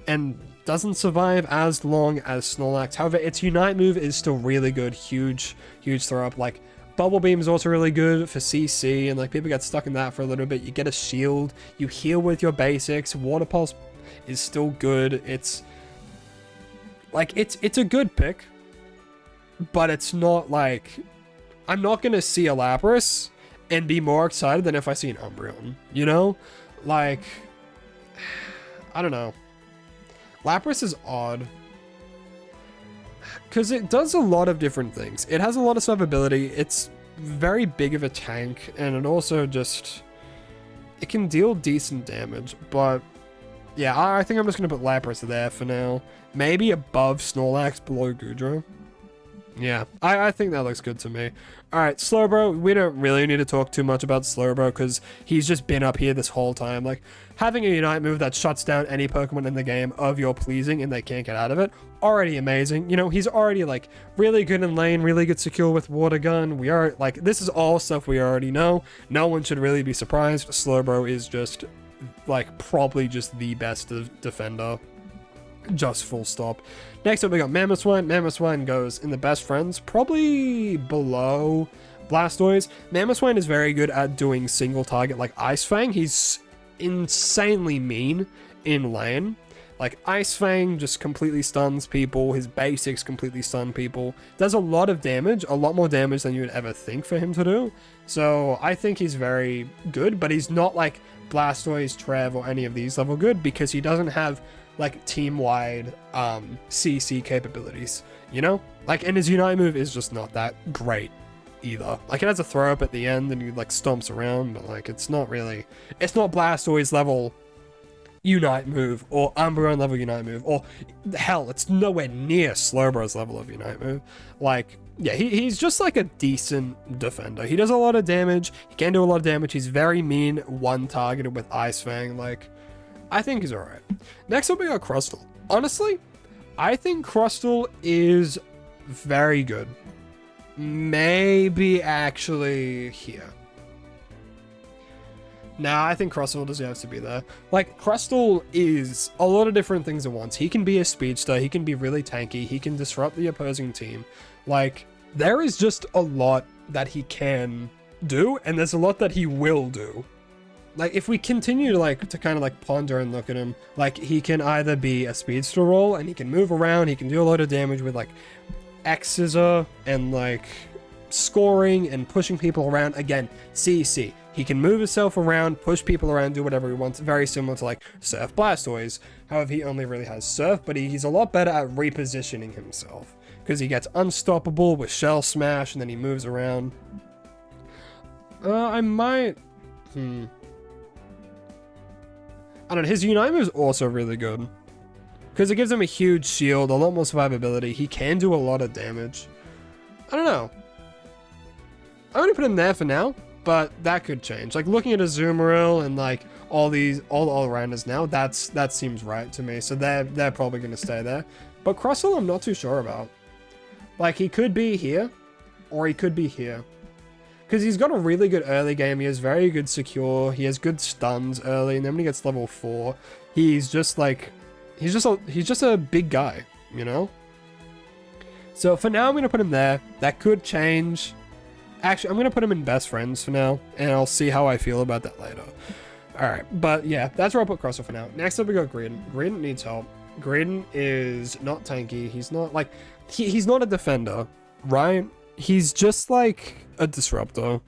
And doesn't survive as long as Snorlax. However, its Unite move is still really good. Huge, huge throw up. Like, Bubble Beam is also really good for CC, and like people get stuck in that for a little bit. You get a shield, you heal with your basics. Water Pulse is still good. It's like it's a good pick, but it's not like I'm not gonna see a Lapras and be more excited than if I see an Umbreon. You know, like I don't know. Lapras is odd. Because it does a lot of different things. It has a lot of survivability. It's very big of a tank. And it also just... It can deal decent damage. But yeah, I think I'm just going to put Lapras there for now. Maybe above Snorlax, below Goodra. Yeah, I think that looks good to me. Alright, Slowbro, we don't really need to talk too much about Slowbro because he's just been up here this whole time. Like, having a Unite move that shuts down any Pokemon in the game of your pleasing and they can't get out of it, already amazing. You know, he's already, like, really good in lane, really good secure with Water Gun. We are, like, this is all stuff we already know. No one should really be surprised. Slowbro is just, like, probably just the best defender. Just full stop. Next up, we got Mamoswine. Mamoswine goes in the best friends, probably below Blastoise. Mamoswine is very good at doing single target like Ice Fang. He's insanely mean in lane. Like, Ice Fang just completely stuns people. His basics completely stun people. Does a lot of damage, a lot more damage than you would ever think for him to do. So I think he's very good, but he's not like Blastoise, Trev, or any of these level good because he doesn't have like team-wide CC capabilities, you know? Like, and his Unite move is just not that great either. Like, it has a throw up at the end and he like stomps around, but like it's not really, it's not Blastoise level Unite move, or Umbreon level Unite move, or hell, it's nowhere near Slowbro's level of Unite move. Like, yeah, he's just like a decent defender. He does a lot of damage. He can do a lot of damage. He's very mean, one-targeted with Ice Fang. Like, I think he's alright. Next up, we got Crustle. Honestly, I think Crustle is very good. Maybe actually here. Nah, I think Crustle deserves to be there. Like, Crustle is a lot of different things at once. He can be a speedster, he can be really tanky, he can disrupt the opposing team. Like, there is just a lot that he can do, and there's a lot that he will do. Like, if we continue to kind of ponder and look at him, like, he can either be a speedster role, and he can move around, he can do a lot of damage with, like, X-Scissor, and, like, scoring and pushing people around. Again, CC. He can move himself around, push people around, do whatever he wants. Very similar to, like, Surf Blastoise. However, he only really has Surf, but he's a lot better at repositioning himself. Because he gets unstoppable with Shell Smash, and then he moves around. I might... I don't know, his Unite move is also really good. Because it gives him a huge shield, a lot more survivability. He can do a lot of damage. I don't know. I'm going to put him there for now, but that could change. Like, looking at Azumarill and, like, all the all-rounders now, that seems right to me. So they're probably going to stay there. But Crustle, I'm not too sure about. Like, he could be here, or he could be here. Because he's got a really good early game. He has very good secure. He has good stuns early, and then when he gets level 4, he's just like, he's just a big guy, you know? So for now, I'm going to put him there. That could change. Actually, I'm going to put him in best friends for now, and I'll see how I feel about that later. Alright, but yeah, that's where I'll put Crustle for now. Next up, we got Greedent. Greedent needs help. Greedent is not tanky. He's not, like, he's not a defender, right? He's just, like, a disruptor.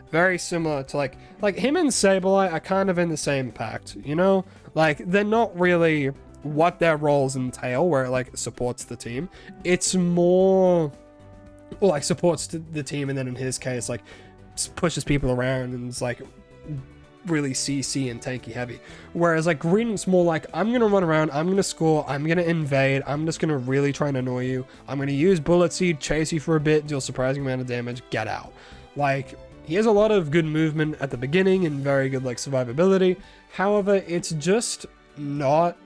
Very similar to, like him and Sableye are kind of in the same pact, you know? Like, they're not really what their roles entail, where it, like, supports the team. It's more... Well, like, supports the team, and then in his case, like, pushes people around and is, like, really CC and tanky heavy. Whereas, like, Greedent's more like, I'm gonna run around, I'm gonna score, I'm gonna invade, I'm just gonna really try and annoy you, I'm gonna use Bullet Seed, chase you for a bit, deal surprising amount of damage, get out. Like, he has a lot of good movement at the beginning and very good, like, survivability. However, it's just not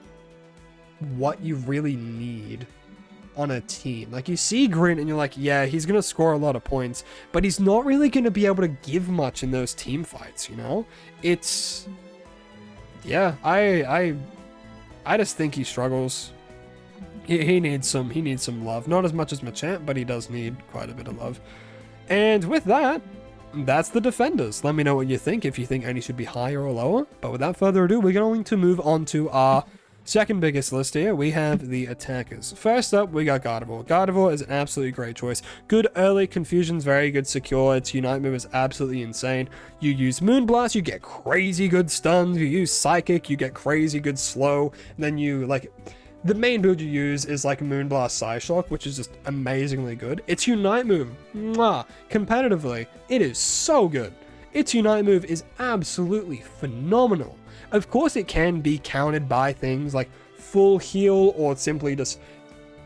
what you really need on a team. Like, you see Greedent and you're like, yeah, he's gonna score a lot of points, but he's not really gonna be able to give much in those team fights, you know? It's... Yeah, I just think he struggles. He needs some love. Not as much as Machamp, but he does need quite a bit of love. And with that, that's the defenders. Let me know what you think, if you think any should be higher or lower. But without further ado, we're going to move on to our second biggest list here. We have the attackers. First up, we got Gardevoir. Gardevoir is an absolutely great choice. Good early, Confusion's very good secure. Its Unite move is absolutely insane. You use Moonblast, you get crazy good stuns. You use Psychic, you get crazy good slow. And then you, like... The main build you use is like Moonblast Psyshock, which is just amazingly good. Its Unite move, mwah, competitively, it is so good. Its Unite move is absolutely phenomenal. Of course, it can be countered by things like full heal or simply just...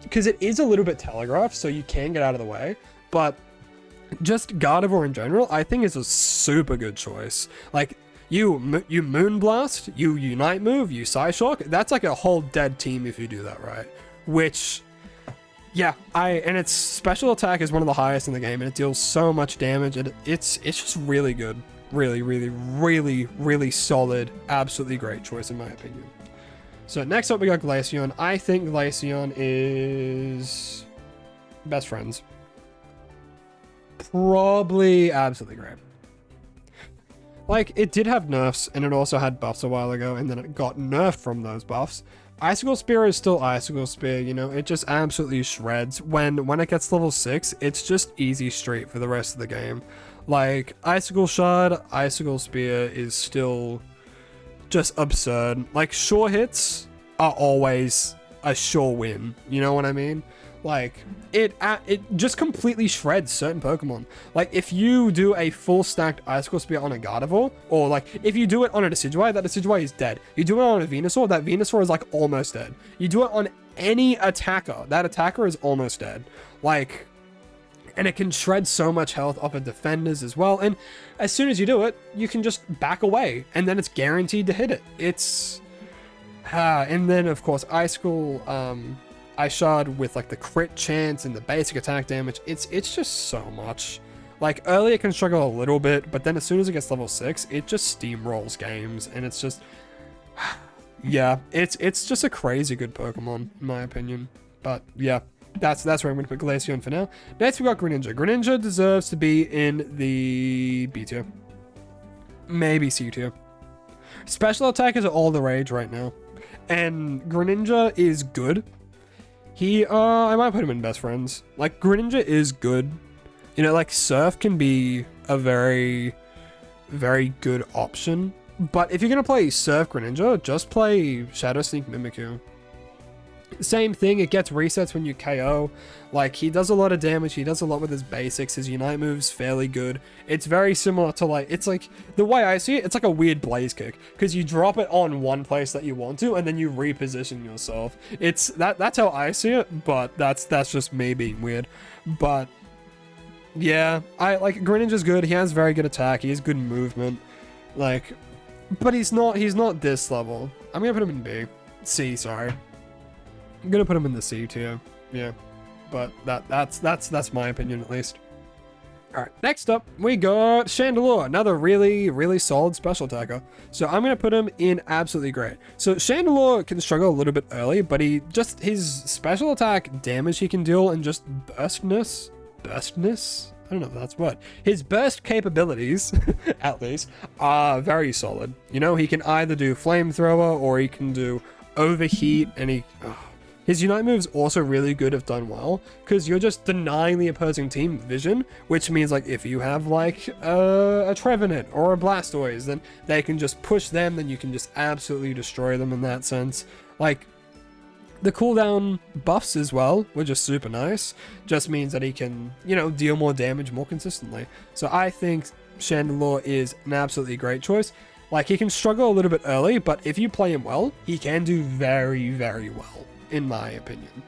Because it is a little bit telegraphed, so you can get out of the way. But just Gardevoir in general, I think is a super good choice. Like, you Moonblast, you Unite move, you Psyshock, that's like a whole dead team if you do that right. Which, yeah, and its special attack is one of the highest in the game, and it deals so much damage, and it's just really good. Really, really, really, really solid, absolutely great choice in my opinion. So next up we got Glaceon. I think Glaceon is best friends. Probably absolutely great. Like, it did have nerfs, and it also had buffs a while ago, and then it got nerfed from those buffs. Icicle Spear is still Icicle Spear, you know, it just absolutely shreds. When it gets level 6, it's just easy street for the rest of the game. Like, Icicle Shard, Icicle Spear is still just absurd. Like, sure hits are always a sure win, you know what I mean? Like, it just completely shreds certain Pokemon. Like, if you do a full stacked Icicle Spear on a Gardevoir, or like, if you do it on a Decidueye, that Decidueye is dead. You do it on a Venusaur, that Venusaur is like almost dead. You do it on any attacker, that attacker is almost dead. Like, and it can shred so much health off of defenders as well. And as soon as you do it, you can just back away, and then it's guaranteed to hit it. It's... and then, of course, Icicle, Ice Shard with like the crit chance and the basic attack damage. It's just so much. Like, early it can struggle a little bit, but then as soon as it gets level 6, it just steamrolls games, and it's just... yeah, it's just a crazy good Pokemon, in my opinion. But yeah, that's where I'm going to put Glaceon for now. Next we got Greninja. Greninja deserves to be in the B tier. Maybe C tier. Special attackers are all the rage right now. And Greninja is good. I might put him in best friends. Like, Greninja is good. You know, like, Surf can be a very, very good option. But if you're going to play Surf Greninja, just play Shadow Sneak Mimikyu. Same thing, it gets resets when you KO. Like, he does a lot of damage, he does a lot with his basics, his Unite move's fairly good. It's very similar to, like, it's like, the way I see it, it's like a weird Blaze Kick, because you drop it on one place that you want to, and then you reposition yourself. It's, that's how I see it, but that's just me being weird. But, yeah, Greninja's good, he has very good attack, he has good movement, like, but he's not this level. I'm gonna put him in B. C, sorry. I'm gonna put him in the C tier, yeah, but that's my opinion at least. All right, next up we got Chandelure, another really solid special attacker. So I'm gonna put him in absolutely great. So Chandelure can struggle a little bit early, but his special attack damage he can deal and just burstness. I don't know if that's what. His burst capabilities, at least, are very solid. You know, he can either do flamethrower or he can do overheat, and his Unite move's also really good if done well, because you're just denying the opposing team vision, which means, like, if you have, like, a Trevenant or a Blastoise, then they can just push them, then you can just absolutely destroy them in that sense. Like, the cooldown buffs as well, which is super nice, just means that he can, you know, deal more damage more consistently. So I think Chandelure is an absolutely great choice. Like, he can struggle a little bit early, but if you play him well, he can do very well, in my opinion.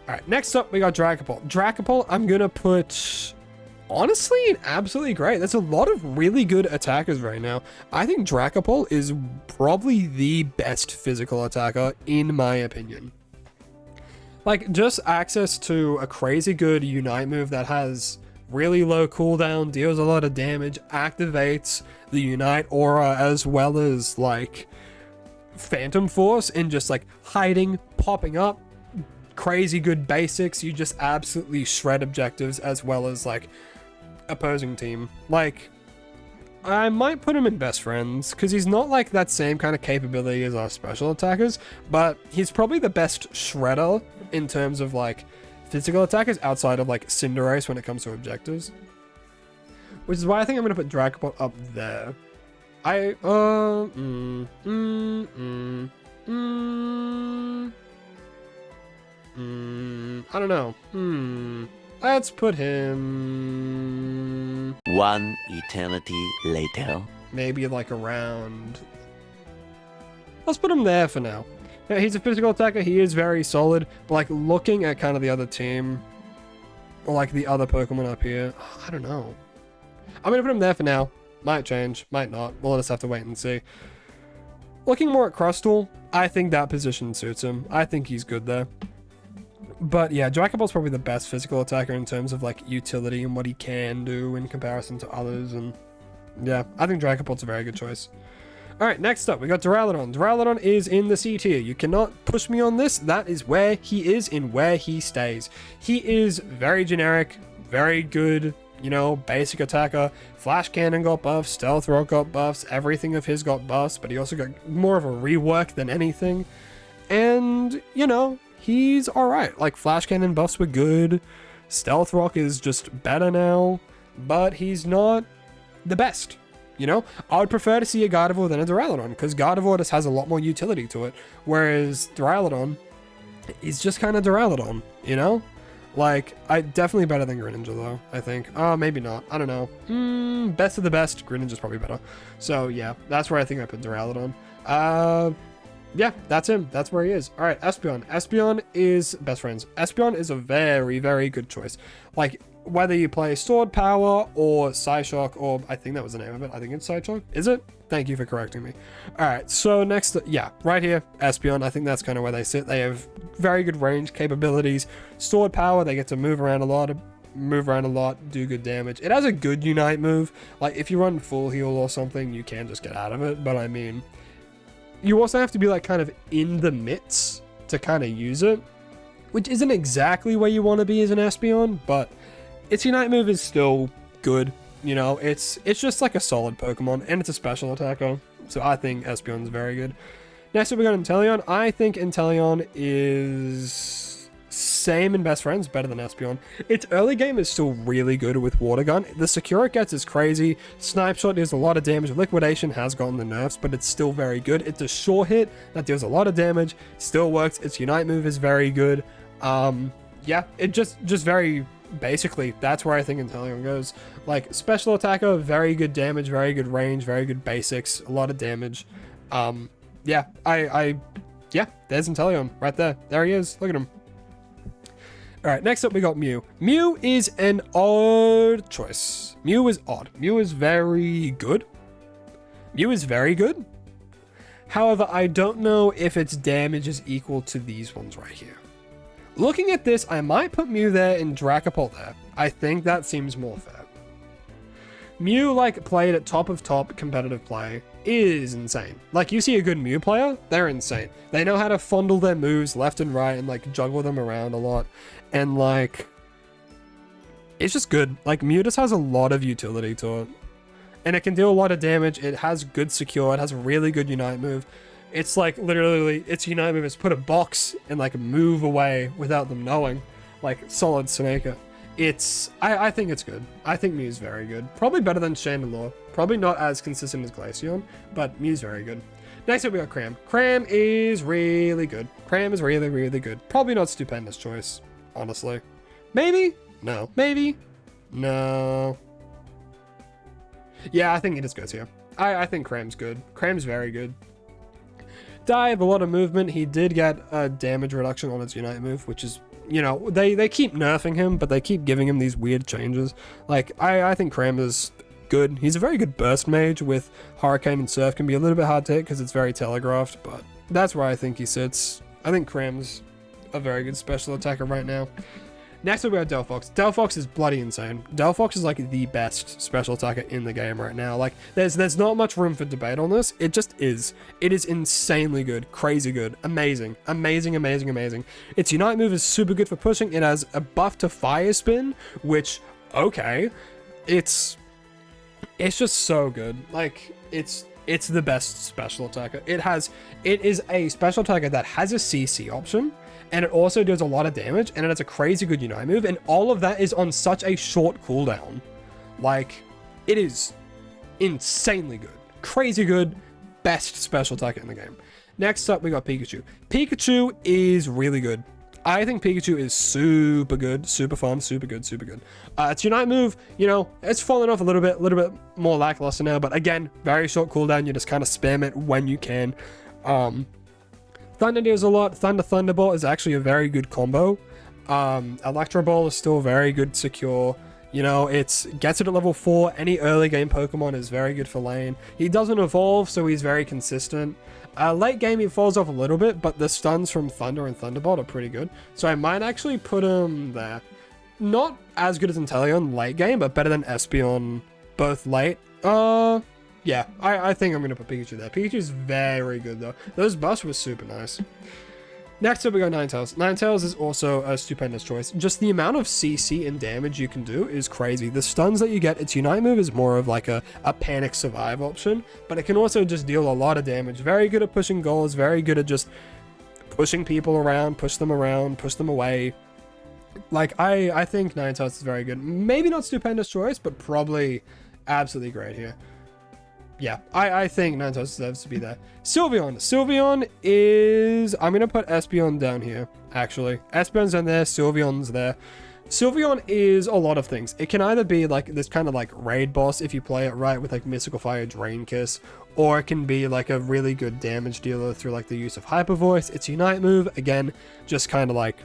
Alright, next up we got Dragapult. Dragapult, I'm gonna put, honestly, in absolutely great. There's a lot of really good attackers right now. I think Dragapult is probably the best physical attacker, in my opinion. Like, just access to a crazy good Unite move that has really low cooldown, deals a lot of damage, activates the Unite aura, as well as, like, Phantom Force, and just, like, hiding, popping up, crazy good basics. You just absolutely shred objectives, as well as, like, opposing team. Like, I might put him in best friends, because he's not, like, that same kind of capability as our special attackers, but he's probably the best shredder in terms of, like, physical attackers outside of, like, Cinderace when it comes to objectives. Which is why I think I'm going to put Dragapult up there. I don't know. Let's put him... One eternity later. Maybe, like, around... Let's put him there for now. Yeah, he's a physical attacker, he is very solid, but, like, looking at kind of the other team, or, like, the other Pokemon up here, I don't know. I'm gonna put him there for now. Might change, might not. We'll just have to wait and see. Looking more at Crustle, I think that position suits him. I think he's good there. But yeah, Dragapult's probably the best physical attacker in terms of, like, utility and what he can do in comparison to others, and yeah, I think Dragapult's a very good choice. Alright, next up, we got Duraludon. Duraludon is in the C tier. You cannot push me on this. That is where he is and where he stays. He is very generic, very good, you know, basic attacker. Flash Cannon got buffs, Stealth Rock got buffs, everything of his got buffs, but he also got more of a rework than anything. And, you know, he's alright. Like, Flash Cannon buffs were good, Stealth Rock is just better now, but he's not the best. You know, I would prefer to see a Gardevoir than a Duraludon, because Gardevoir just has a lot more utility to it, whereas Duraludon he's just kind of Duraludon, you know? Like, definitely better than Greninja, though, I think. Maybe not. I don't know. Best of the best. Greninja's probably better. So, yeah, that's where I think I put Duraludon. Yeah, that's him. That's where he is. All right, Espeon. Espeon is best friends. Espeon is a very, very good choice. Like, whether you play Sword Power or Psyshock, or I think that was the name of it. I think it's Psyshock. Is it? Thank you for correcting me. All right, so next, yeah, right here, Espeon. I think that's kind of where they sit. They have very good range capabilities. Sword Power, they get to move around a lot, do good damage. It has a good Unite move. Like, if you run full heal or something, you can just get out of it. But I mean, you also have to be like kind of in the midst to kind of use it, which isn't exactly where you want to be as an Espeon, but its Unite move is still good. You know, it's just like a solid Pokemon, and it's a special attacker, so I think Espeon's very good. Next up we got Inteleon. I think Inteleon is same in best friends, better than Espeon. Its early game is still really good with Water Gun. The secure it gets is crazy. Snipe Shot deals a lot of damage. Liquidation has gotten the nerfs, but it's still very good. It's a sure hit that deals a lot of damage, still works. Its Unite move is very good. Yeah, it just very... Basically, that's where I think Inteleon goes. Like, special attacker, very good damage, very good range, very good basics, a lot of damage. Yeah, yeah, there's Inteleon right there. There he is. Look at him. All right, next up we got Mew. Mew is an odd choice. Mew is odd. Mew is very good. Mew is very good. However, I don't know if its damage is equal to these ones right here. Looking at this, I might put Mew there and Dracopult there. I think that seems more fair. Mew, like, played at top of top competitive play is insane. Like, you see a good Mew player, they're insane. They know how to fondle their moves left and right and, like, juggle them around a lot. And, like, it's just good. Like, Mew just has a lot of utility to it. And it can deal a lot of damage. It has good secure. It has a really good Unite move. It's like literally its Unite move is put a box and like move away without them knowing, like solid Snake. I think it's good. I think Mew's very good. Probably better than Chandelure. Probably not as consistent as Glaceon, but Mew's very good. Next up we got Cram. Cram is really good. Cram is really, really good. Probably not stupendous choice, honestly. Maybe? No. Maybe? No. Yeah, I think it just goes here. I think Cram's good. Cram's very good. Dive, a lot of movement. He did get a damage reduction on its Unite move, which is, you know, they keep nerfing him, but they keep giving him these weird changes. Like, I think Cram is good. He's a very good burst mage with Hurricane and Surf. Can be a little bit hard to hit because it's very telegraphed, but that's where I think he sits. I think Cram's a very good special attacker right now. Next up we have Delphox. Delphox is bloody insane. Delphox is like the best special attacker in the game right now. Like there's not much room for debate on this. It just is. It is insanely good, crazy good, amazing, amazing, amazing, amazing. Its Unite move is super good for pushing. It has a buff to Fire Spin, which okay, it's just so good. Like it's the best special attacker. It is a special attacker that has a CC option. And it also does a lot of damage, and it has a crazy good Unite move, and all of that is on such a short cooldown. Like, it is insanely good. Crazy good, best special attacker in the game. Next up, we got Pikachu. Pikachu is really good. I think Pikachu is super good, super fun, super good, super good. Its Unite move, you know, it's fallen off a little bit more lackluster now, but again, very short cooldown. You just kind of spam it when you can. Thunder deals a lot. Thunderbolt is actually a very good combo. Electro Ball is still very good secure. You know, it gets it at level 4. Any early game Pokemon is very good for lane. He doesn't evolve, so he's very consistent. Late game, he falls off a little bit, but the stuns from Thunder and Thunderbolt are pretty good. So I might actually put him there. Not as good as Inteleon late game, but better than Espeon both late. Yeah, I think I'm going to put Pikachu there. Pikachu's very good, though. Those buffs were super nice. Next up, we got Ninetales. Ninetales is also a stupendous choice. Just the amount of CC and damage you can do is crazy. The stuns that you get, its Unite move is more of like a panic survive option, but it can also just deal a lot of damage. Very good at pushing goals, very good at just pushing people around, push them away. Like, I think Ninetales is very good. Maybe not stupendous choice, but probably absolutely great here. yeah, I think Ninetales deserves to be there. Sylveon. Sylveon is... I'm going to put Espeon down here, actually. Espeon's in there, Sylveon's there. Sylveon is a lot of things. It can either be like this kind of like raid boss if you play it right with like Mystical Fire, Drain Kiss, or it can be like a really good damage dealer through like the use of Hyper Voice. Its Unite move, again, just kind of like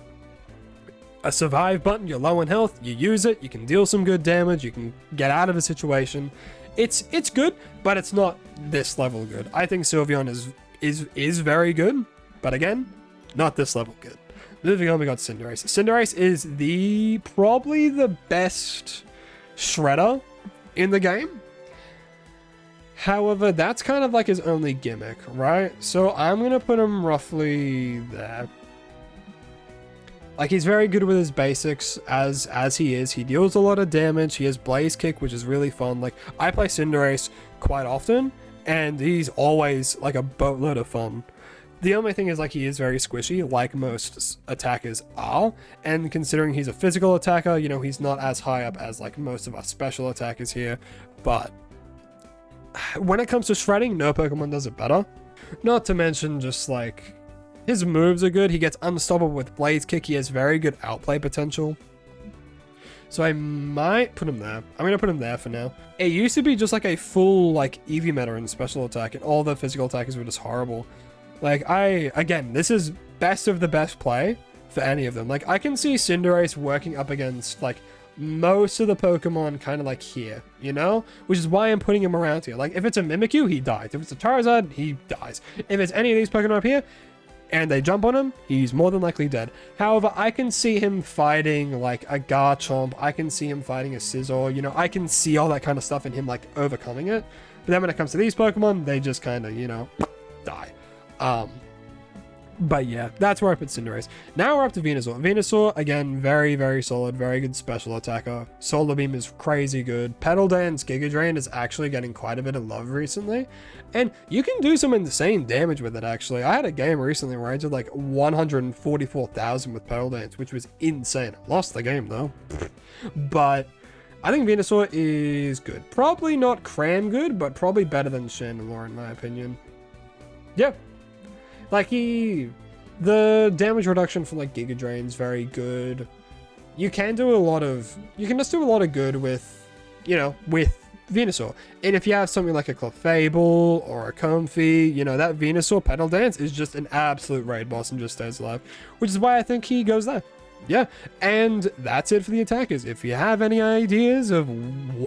a survive button. You're low in health, you use it, you can deal some good damage, you can get out of a situation. It's good, but it's not this level good. I think Sylveon is very good, but again, not this level good. Moving on, we got Cinderace. Cinderace is probably the best shredder in the game. However, that's kind of like his only gimmick, right? So I'm going to put him roughly there. Like, he's very good with his basics as he is. He deals a lot of damage. He has Blaze Kick, which is really fun. Like, I play Cinderace quite often, and he's always like a boatload of fun. The only thing is, like, he is very squishy, like most attackers are, and considering he's a physical attacker, you know, he's not as high up as, like, most of our special attackers here, but when it comes to shredding, no Pokemon does it better. Not to mention, just, like, his moves are good. He gets unstoppable with Blaze Kick. He has very good outplay potential. So I might put him there. I'm going to put him there for now. It used to be just, like, a full, like, EV meta in special attack, and all the physical attackers were just horrible. Like, again, this is best of the best play for any of them. Like, I can see Cinderace working up against, like, most of the Pokemon kind of, like, here, you know? Which is why I'm putting him around here. Like, if it's a Mimikyu, he dies. If it's a Charizard, he dies. If it's any of these Pokemon up here, and they jump on him, he's more than likely dead. However, I can see him fighting, like, a Garchomp. I can see him fighting a Scizor. You know, I can see all that kind of stuff in him, like, overcoming it. But then when it comes to these Pokemon, they just kind of, you know, die. But yeah, that's where I put Cinderace. Now we're up to Venusaur. Venusaur, again, very, very solid, very good special attacker. Solar Beam is crazy good. Petal Dance, Giga Drain is actually getting quite a bit of love recently. And you can do some insane damage with it, actually. I had a game recently where I did like 144,000 with Petal Dance, which was insane. I lost the game though. But I think Venusaur is good. Probably not cram good, but probably better than Chandelure in my opinion. Yeah. Like, the damage reduction from, like, Giga Drain's very good. You can just do a lot of good with, you know, with Venusaur. And if you have something like a Clefable or a Comfey, you know, that Venusaur Petal Dance is just an absolute raid boss and just stays alive. Which is why I think he goes there. Yeah, and that's it for the attackers. If you have any ideas of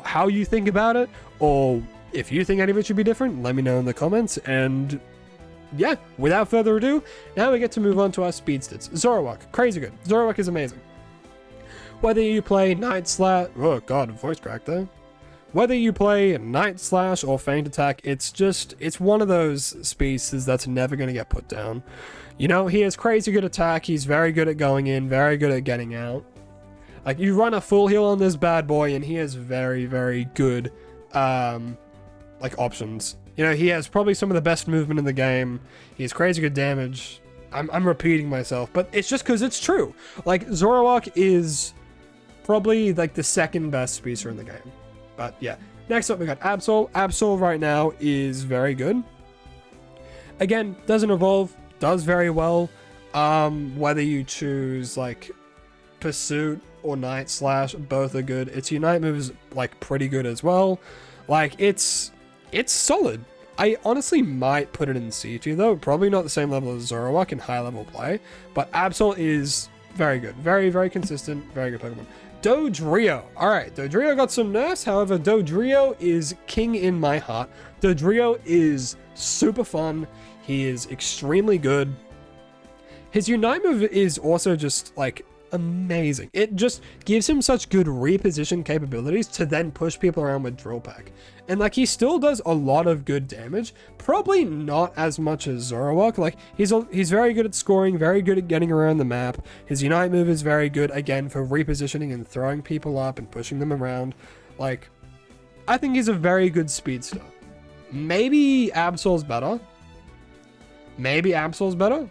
how you think about it, or if you think any of it should be different, let me know in the comments, and yeah, without further ado, now we get to move on to our speedsters. Zoroark, crazy good. Zoroark is amazing. Whether you play Night Slash... Oh god, voice crack there. Whether you play Night Slash or Feint Attack, it's one of those speedsters that's never going to get put down. You know, he has crazy good attack, he's very good at going in, very good at getting out. Like, you run a full heal on this bad boy, and he has very, very good, like, options. You know, he has probably some of the best movement in the game. He has crazy good damage. I'm repeating myself, but it's just because it's true. Like, Zoroark is probably, like, the second best speedster in the game. But, yeah. Next up, we got Absol. Absol right now is very good. Again, doesn't evolve, does very well. Whether you choose, like, Pursuit or Night Slash, both are good. Its Unite move is, like, pretty good as well. Like, it's solid. I honestly might put it in C tier though. Probably not the same level as Zoroark in high level play, but Absol is very good. Very, very consistent. Very good Pokemon. Dodrio. Alright, Dodrio got some nerfs. However, Dodrio is king in my heart. Dodrio is super fun. He is extremely good. His Unite move is also just, like, amazing. It just gives him such good reposition capabilities to then push people around with Drill Peck. And, like, he still does a lot of good damage. Probably not as much as Zoroark. Like, he's very good at scoring, very good at getting around the map. His Unite move is very good, again, for repositioning and throwing people up and pushing them around. Like, I think he's a very good speedster. Maybe Absol's better. Maybe Absol's better.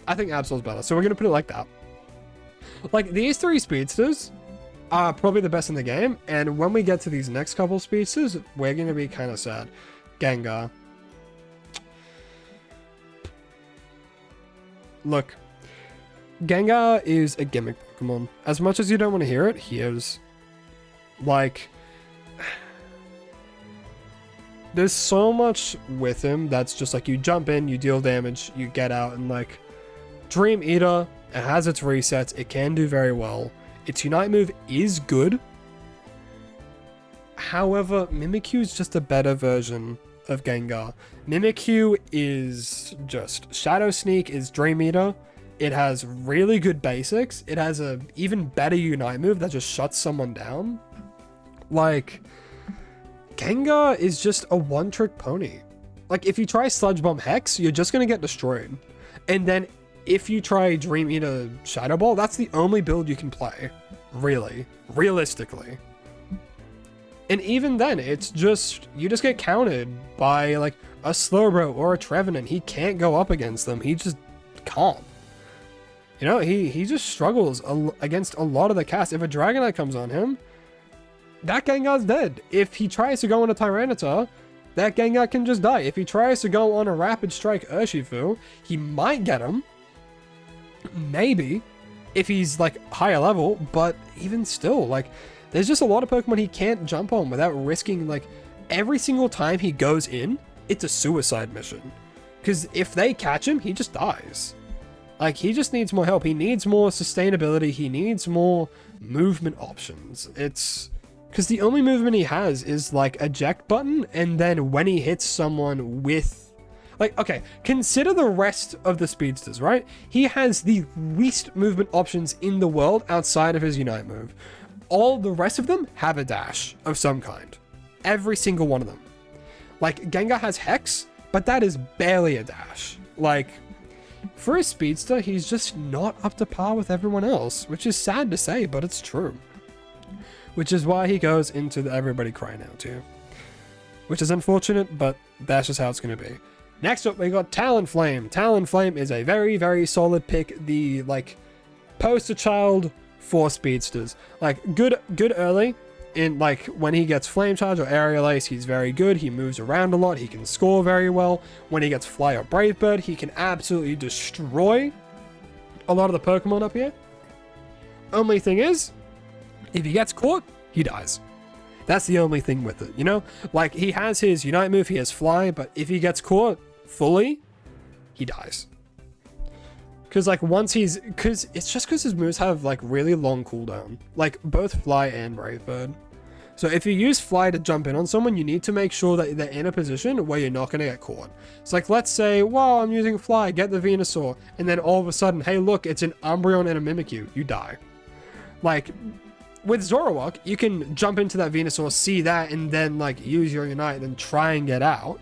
I think Absol's better, so we're going to put it like that. Like, these three speedsters, are probably the best in the game. And when we get to these next couple speedsters, we're going to be kind of sad. Gengar. Look, Gengar is a gimmick Pokemon. As much as you don't want to hear it, he is. Like, there's so much with him that's just like you jump in, you deal damage, you get out, and like Dream Eater, it has its resets, it can do very well. Its Unite move is good. However, Mimikyu is just a better version of Gengar. Mimikyu is just Shadow Sneak is Dream Eater. It has really good basics. It has a even better Unite move that just shuts someone down. Like, Gengar is just a one-trick pony. Like, if you try Sludge Bomb Hex, you're just gonna get destroyed. And then if you try Dream Eater Shadow Ball, that's the only build you can play. Really. Realistically. And even then, it's just, you just get countered by like a Slowbro or a Trevenant. He can't go up against them. He just can't. You know, he just struggles against a lot of the cast. If a Dragonite comes on him, that Gengar's dead. If he tries to go on a Tyranitar, that Gengar can just die. If he tries to go on a Rapid Strike Urshifu, he might get him. Maybe. If he's like higher level, but even still, like, there's just a lot of Pokemon he can't jump on without risking, like, every single time he goes in, it's a suicide mission. Because if they catch him, he just dies. Like, he just needs more help. He needs more sustainability. He needs more movement options. It's because the only movement he has is like eject button, and then when he hits someone with, like, okay, consider the rest of the speedsters, right? He has the least movement options in the world outside of his Unite move. All the rest of them have a dash of some kind. Every single one of them. Like, Gengar has Hex, but that is barely a dash. Like, for a speedster, he's just not up to par with everyone else, which is sad to say, but it's true. Which is why he goes into the Everybody Cry Now tier. Which is unfortunate, but that's just how it's going to be. Next up, we got Talonflame. Talonflame is a very, very solid pick. The, like, poster child for speedsters. Like, good early. In, like, when he gets Flame Charge or Aerial Ace, he's very good. He moves around a lot. He can score very well. When he gets Fly or Brave Bird, he can absolutely destroy a lot of the Pokemon up here. Only thing is, if he gets caught, he dies. That's the only thing with it, you know? Like, he has his Unite move, he has Fly, but if he gets caught fully, he dies. Because, like, once he's... Because it's just because his moves have, like, really long cooldown. Like, both Fly and Brave Bird. So if you use Fly to jump in on someone, you need to make sure that they're in a position where you're not going to get caught. It's like, let's say, wow, I'm using Fly, get the Venusaur. And then all of a sudden, hey, look, it's an Umbreon and a Mimikyu. You die. Like, with Zoroark, you can jump into that Venusaur, see that, and then, like, use your Unite, and then try and get out.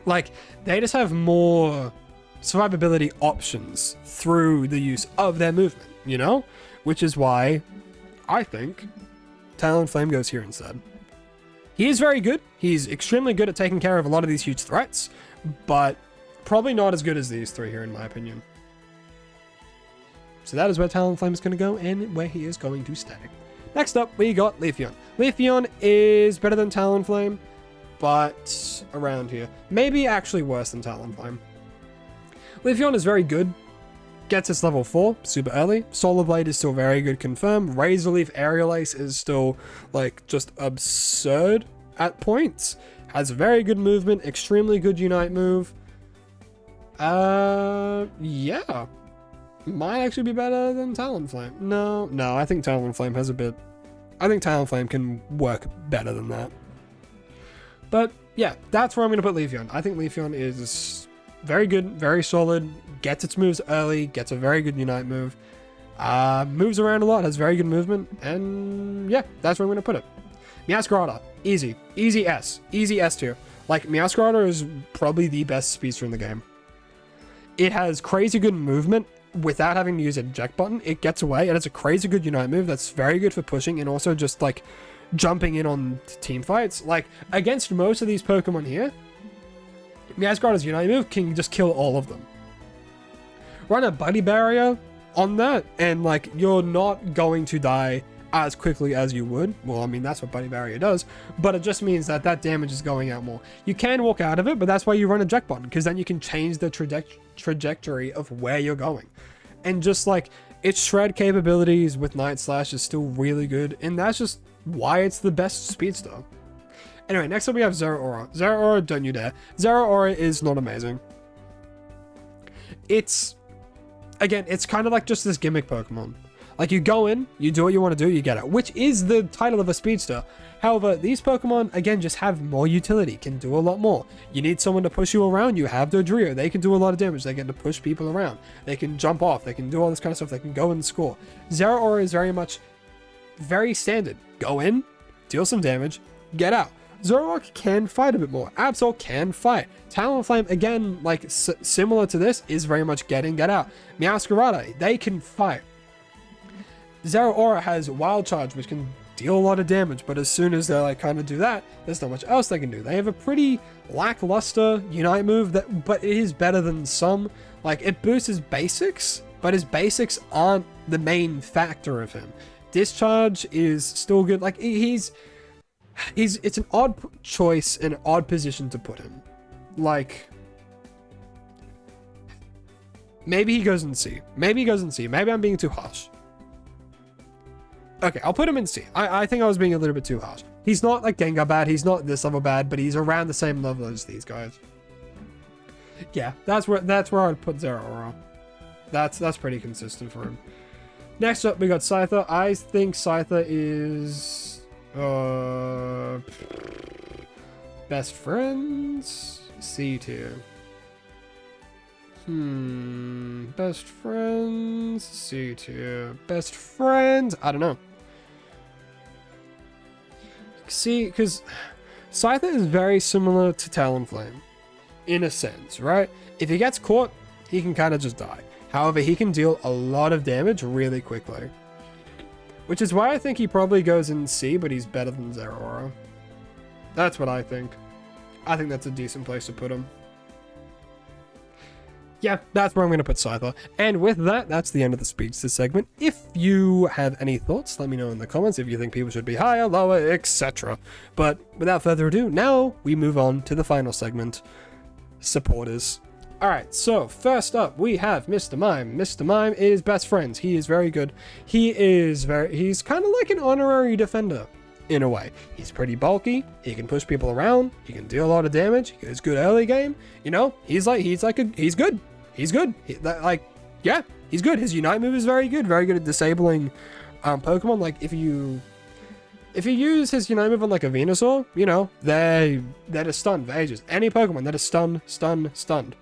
Like, they just have more survivability options through the use of their movement, you know? Which is why I think Talonflame goes here instead. He is very good. He's extremely good at taking care of a lot of these huge threats, but probably not as good as these three here, in my opinion. So that is where Talonflame is going to go and where he is going to stay. Next up, we got Leafeon. Leafeon is better than Talonflame, but around here. Maybe actually worse than Talonflame. Leafeon is very good. Gets its level 4 super early. Solar Blade is still very good, confirmed. Razor Leaf Aerial Ace is still, like, just absurd at points. Has very good movement, extremely good Unite move. Yeah. Might actually be better than Talonflame. No, I think Talonflame has a bit... I think Talonflame can work better than that. But, yeah, that's where I'm going to put Leafeon. I think Leafeon is very good, very solid, gets its moves early, gets a very good Unite move, moves around a lot, has very good movement, and yeah, that's where I'm going to put it. Meowscarada, easy S tier. Like, Meowscarada is probably the best speedster in the game. It has crazy good movement without having to use an eject button. It gets away, and it's a crazy good Unite move that's very good for pushing and also just, like, jumping in on team fights. Like, against most of these Pokemon here, Meowscarada's Unite move can just kill all of them. Run a Buddy Barrier on that, and, like, you're not going to die as quickly as you would. Well, I mean, that's what Buddy Barrier does, but it just means that that damage is going out more. You can walk out of it, but that's why you run eject button, because then you can change the trajectory of where you're going. And just like, its shred capabilities with Night Slash is still really good, and that's just why it's the best speedster. Anyway, next up we have Zeraora. Zeraora, don't you dare. Zeraora is not amazing. It's, again, it's kind of like just this gimmick Pokemon. Like, you go in, you do what you want to do, you get it, which is the title of a speedster. However, these Pokemon, again, just have more utility, can do a lot more. You need someone to push you around, you have Dodrio, they can do a lot of damage, they get to push people around, they can jump off, they can do all this kind of stuff, they can go and score. Zeraora is very much, very standard. Go in, deal some damage, get out. Zoroark can fight a bit more. Absol can fight. Talonflame, again, like, similar to this, is very much get in, get out. Meowscarada, they can fight. Zeraora has Wild Charge, which can deal a lot of damage, but as soon as they like kind of do that, there's not much else they can do. They have a pretty lackluster Unite move, but it is better than some. Like, it boosts his basics, but his basics aren't the main factor of him. Discharge is still good. Like, it's an odd choice, an odd position to put him. Like, maybe he goes in C. Maybe he goes in C. Maybe I'm being too harsh. Okay, I'll put him in C. I think I was being a little bit too harsh. He's not like Gengar bad, he's not this level bad, but he's around the same level as these guys. Yeah, that's where I'd put Zeraora. That's pretty consistent for him. Next up, we got Scyther. I think Scyther is best friends? C tier. Best friends, C tier. Best friends, I don't know. See, because Scyther is very similar to Talonflame, in a sense, right? If he gets caught, he can kind of just die. However, he can deal a lot of damage really quickly. Which is why I think he probably goes in C, but he's better than Zeraora. That's what I think. I think that's a decent place to put him. Yeah, that's where I'm going to put Scyther. And with that, that's the end of the Speedsters segment. If you have any thoughts, let me know in the comments if you think people should be higher, lower, etc. But without further ado, now we move on to the final segment, supporters. Alright, so first up we have Mr. Mime. Mr. Mime is best friends. He is very good. He's kind of like an honorary defender in a way. He's pretty bulky, he can push people around, he can deal a lot of damage, he's good early game, you know, he's good. He's good. Yeah, he's good. His Unite move is very good at disabling Pokemon. Like, if you use his Unite move on like a Venusaur, you know, they're just stunned for ages. Any Pokemon that is stunned.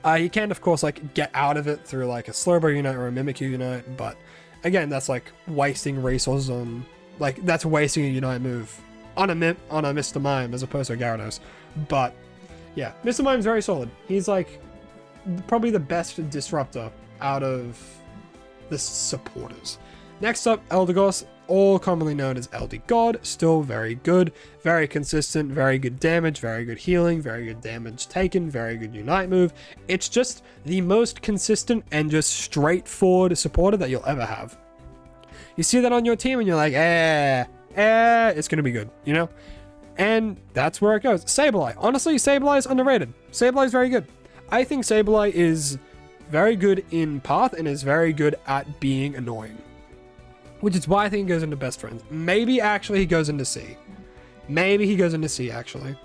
You can, of course, like, get out of it through like a Slowbro Unite or a Mimikyu Unite, but again, that's like wasting resources on, like, that's wasting a Unite move on a Mr. Mime as opposed to a Gyarados. But yeah, Mr. Mime's very solid. He's like probably the best disruptor out of the supporters. Next up, Eldegoss, all commonly known as Eldegoss, still very good, very consistent, very good damage, very good healing, very good damage taken, very good Unite move. It's just the most consistent and just straightforward supporter that you'll ever have. You see that on your team and you're like, it's gonna be good, you know? And that's where it goes. Sableye. Honestly, Sableye is underrated. Sableye is very good. I think Sableye is very good in Path and is very good at being annoying. Which is why I think he goes into best friends. Maybe actually he goes into C. Maybe he goes into C actually.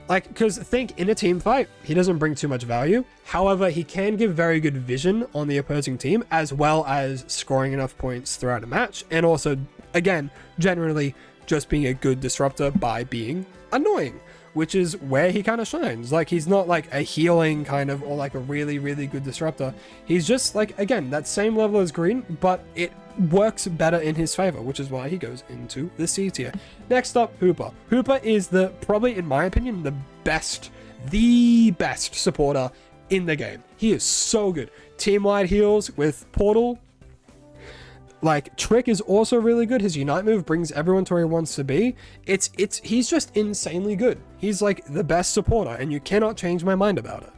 Like, because think in a team fight, he doesn't bring too much value. However, he can give very good vision on the opposing team, as well as scoring enough points throughout a match. And also, again, generally just being a good disruptor by being annoying, which is where he kind of shines. Like, he's not like a healing kind of, or like a really, really good disruptor. He's just like, again, that same level as Green, but it works better in his favor, which is why he goes into the C tier. Next up, Hooper. Hooper is probably, in my opinion, the best supporter in the game. He is so good. Team-wide heals with Portal. Like, Trick is also really good. His Unite move brings everyone to where he wants to be. He's just insanely good. He's like the best supporter, and you cannot change my mind about it.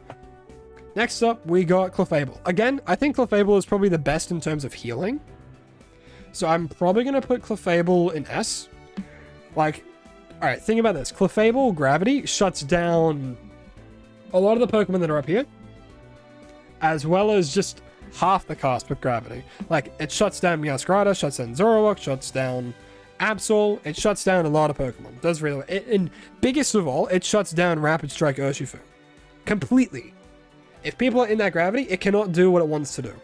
Next up, we got Clefable. Again, I think Clefable is probably the best in terms of healing. So I'm probably going to put Clefable in S. Like, alright, think about this. Clefable, Gravity, shuts down a lot of the Pokemon that are up here, as well as just half the cast with Gravity. Like, it shuts down Meowscarada, shuts down Zoroark, shuts down Absol, it shuts down a lot of Pokemon. Does really well. And biggest of all, it shuts down Rapid Strike Urshifu. Completely. If people are in that Gravity, it cannot do what it wants to do.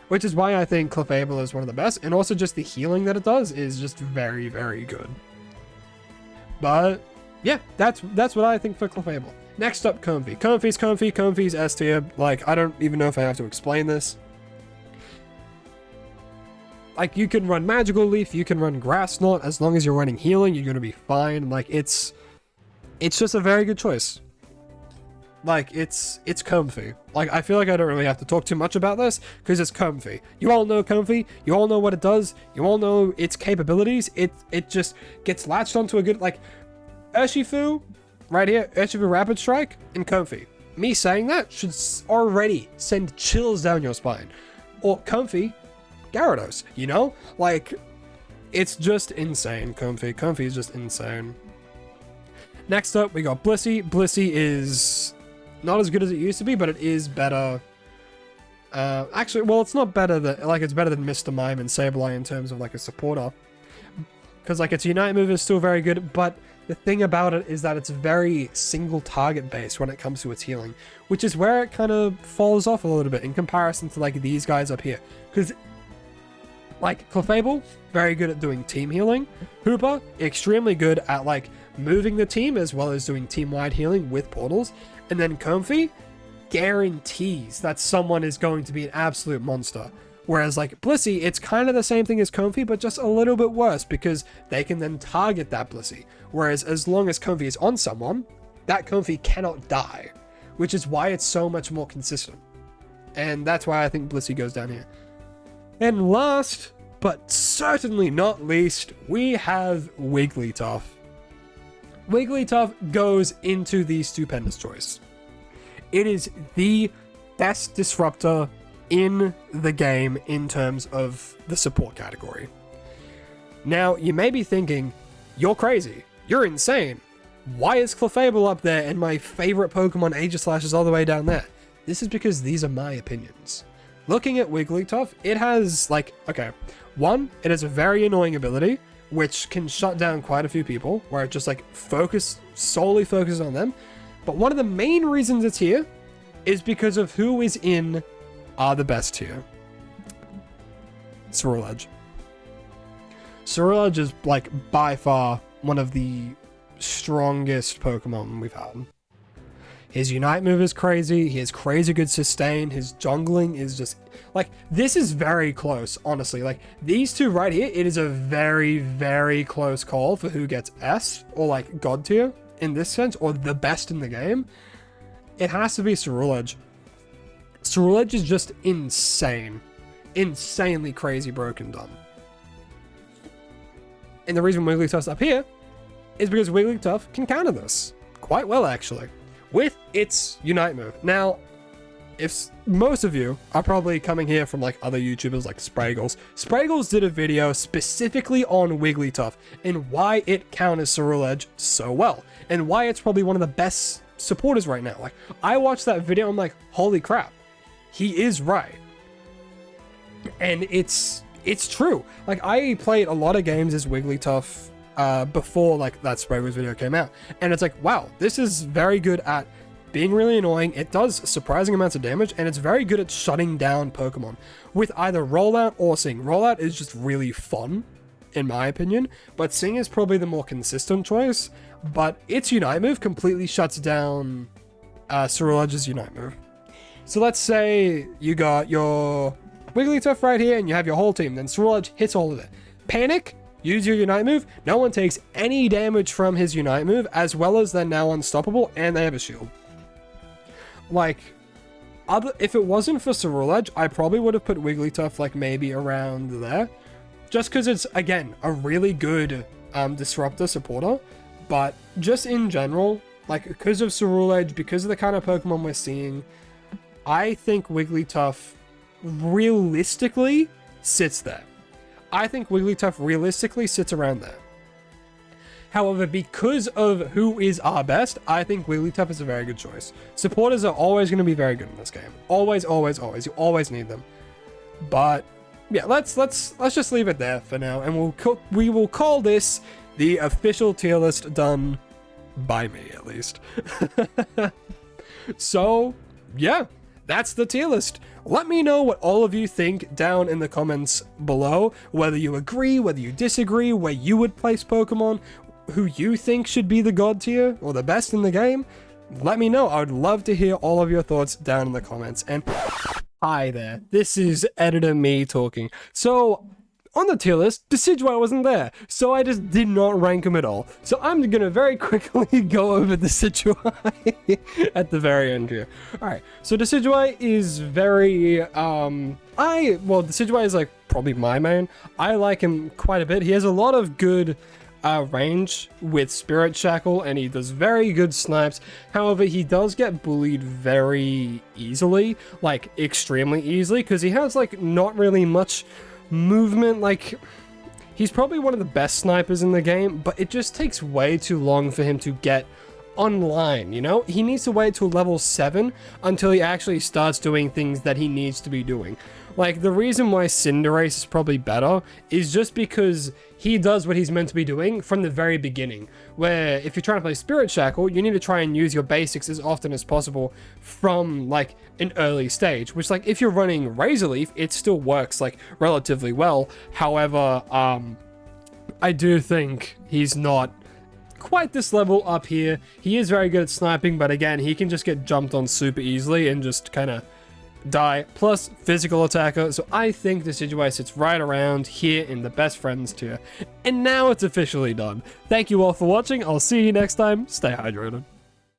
Which is why I think Clefable is one of the best, and also just the healing that it does is just very, very good. But, yeah, that's what I think for Clefable. Next up, Comfey. Comfey's S tier. Like, I don't even know if I have to explain this. Like, you can run Magical Leaf, you can run Grass Knot, as long as you're running Healing, you're gonna be fine. Like, it's just a very good choice. Like, it's Comfey. Like, I feel like I don't really have to talk too much about this, because it's Comfey. You all know Comfey, you all know what it does, you all know its capabilities, it just gets latched onto a good, like, Urshifu, right here, Urshifu Rapid Strike, and Comfey. Me saying that should already send chills down your spine. Or Comfey, Gyarados, you know? Like, it's just insane, Comfey. Comfey is just insane. Next up, we got Blissey. Blissey is not as good as it used to be, but it is better. Actually, well, it's not better than, like, it's better than Mr. Mime and Sableye in terms of, like, a supporter. Because, like, its Unite move is still very good, but the thing about it is that it's very single target based when it comes to its healing, which is where it kind of falls off a little bit in comparison to, like, these guys up here. Because, like, Clefable, very good at doing team healing. Hooper, extremely good at, like, moving the team as well as doing team-wide healing with portals. And then Comfey guarantees that someone is going to be an absolute monster. Whereas, like, Blissey, it's kind of the same thing as Comfey, but just a little bit worse because they can then target that Blissey. Whereas as long as Comfey is on someone, that Comfey cannot die, which is why it's so much more consistent. And that's why I think Blissey goes down here. And last, but certainly not least, we have Wigglytuff. Wigglytuff goes into the stupendous choice. It is the best disruptor in the game in terms of the support category. Now, you may be thinking, you're crazy, you're insane. Why is Clefable up there and my favorite Pokemon Aegislash is all the way down there? This is because these are my opinions. Looking at Wigglytuff, it has, like, okay, one, it has a very annoying ability, which can shut down quite a few people, where it just, like, solely focuses on them. But one of the main reasons it's here is because of who is in the best tier. Ceruledge. Ceruledge is, like, by far one of the strongest Pokemon we've had. His Unite move is crazy. He has crazy good sustain. His jungling is just, like, this is very close, honestly. Like, these two right here, it is a very, very close call for who gets S, or, like, God tier in this sense, or the best in the game. It has to be Ceruledge. Ceruledge is just insane. Insanely crazy broken dumb. And the reason Wigglytuff's up here is because Wigglytuff can counter this quite well, actually, with its Unite move. Now, if most of you are probably coming here from, like, other YouTubers like Spraggles. Spraggles did a video specifically on Wigglytuff and why it counters Ceruledge so well, and why it's probably one of the best supporters right now. Like, I watched that video, I'm like, holy crap, he is right. And it's true. Like, I played a lot of games as Wigglytuff before, like, that Spraggles video came out, and it's like, wow, this is very good at being really annoying. It does surprising amounts of damage, and it's very good at shutting down Pokemon with either Rollout or Sing. Rollout is just really fun, in my opinion, but Sing is probably the more consistent choice. But its Unite move completely shuts down Ceruledge's Unite move. So let's say you got your Wigglytuff right here, and you have your whole team, then Ceruledge hits all of it. Panic, use your Unite move, no one takes any damage from his Unite move, as well as they're now unstoppable, and they have a shield. Like, if it wasn't for Ceruledge, I probably would have put Wigglytuff, like, maybe around there. Just because it's, again, a really good disruptor supporter. But just in general, like, because of Ceruledge, because of the kind of Pokemon we're seeing, I think Wigglytuff realistically sits there. I think Wigglytuff realistically sits around there. However, because of who is our best, I think Wigglytuff is a very good choice. Supporters are always going to be very good in this game. Always, always, always. You always need them. But yeah, let's just leave it there for now, and we will call this the official tier list done by me, at least. So yeah, that's the tier list. Let me know what all of you think down in the comments below, whether you agree, whether you disagree, where you would place Pokemon, who you think should be the god tier or the best in the game. Let me know. I would love to hear all of your thoughts down in the comments. And hi there, this is editor me talking. So on the tier list, Decidueye wasn't there, so I just did not rank him at all. So I'm gonna very quickly go over Decidueye at the very end here. Alright, so Decidueye is very, Decidueye is like probably my main. I like him quite a bit. He has a lot of good range with Spirit Shackle, and he does very good snipes. However, he does get bullied very easily, like extremely easily, because he has like not really much movement. Like, he's probably one of the best snipers in the game, but it just takes way too long for him to get online, you know? He needs to wait till level 7 until he actually starts doing things that he needs to be doing. Like, the reason why Cinderace is probably better is just because he does what he's meant to be doing from the very beginning. Where, if you're trying to play Spirit Shackle, you need to try and use your basics as often as possible from, like, an early stage. Which, like, if you're running Razor Leaf, it still works, like, relatively well. However, I do think he's not quite this level up here. He is very good at sniping, but again, he can just get jumped on super easily and just kind of die, plus physical attacker. So I think Decidueye sits right around here in the best friends tier. And now it's officially done. Thank you all for watching. I'll see you next time. Stay hydrated.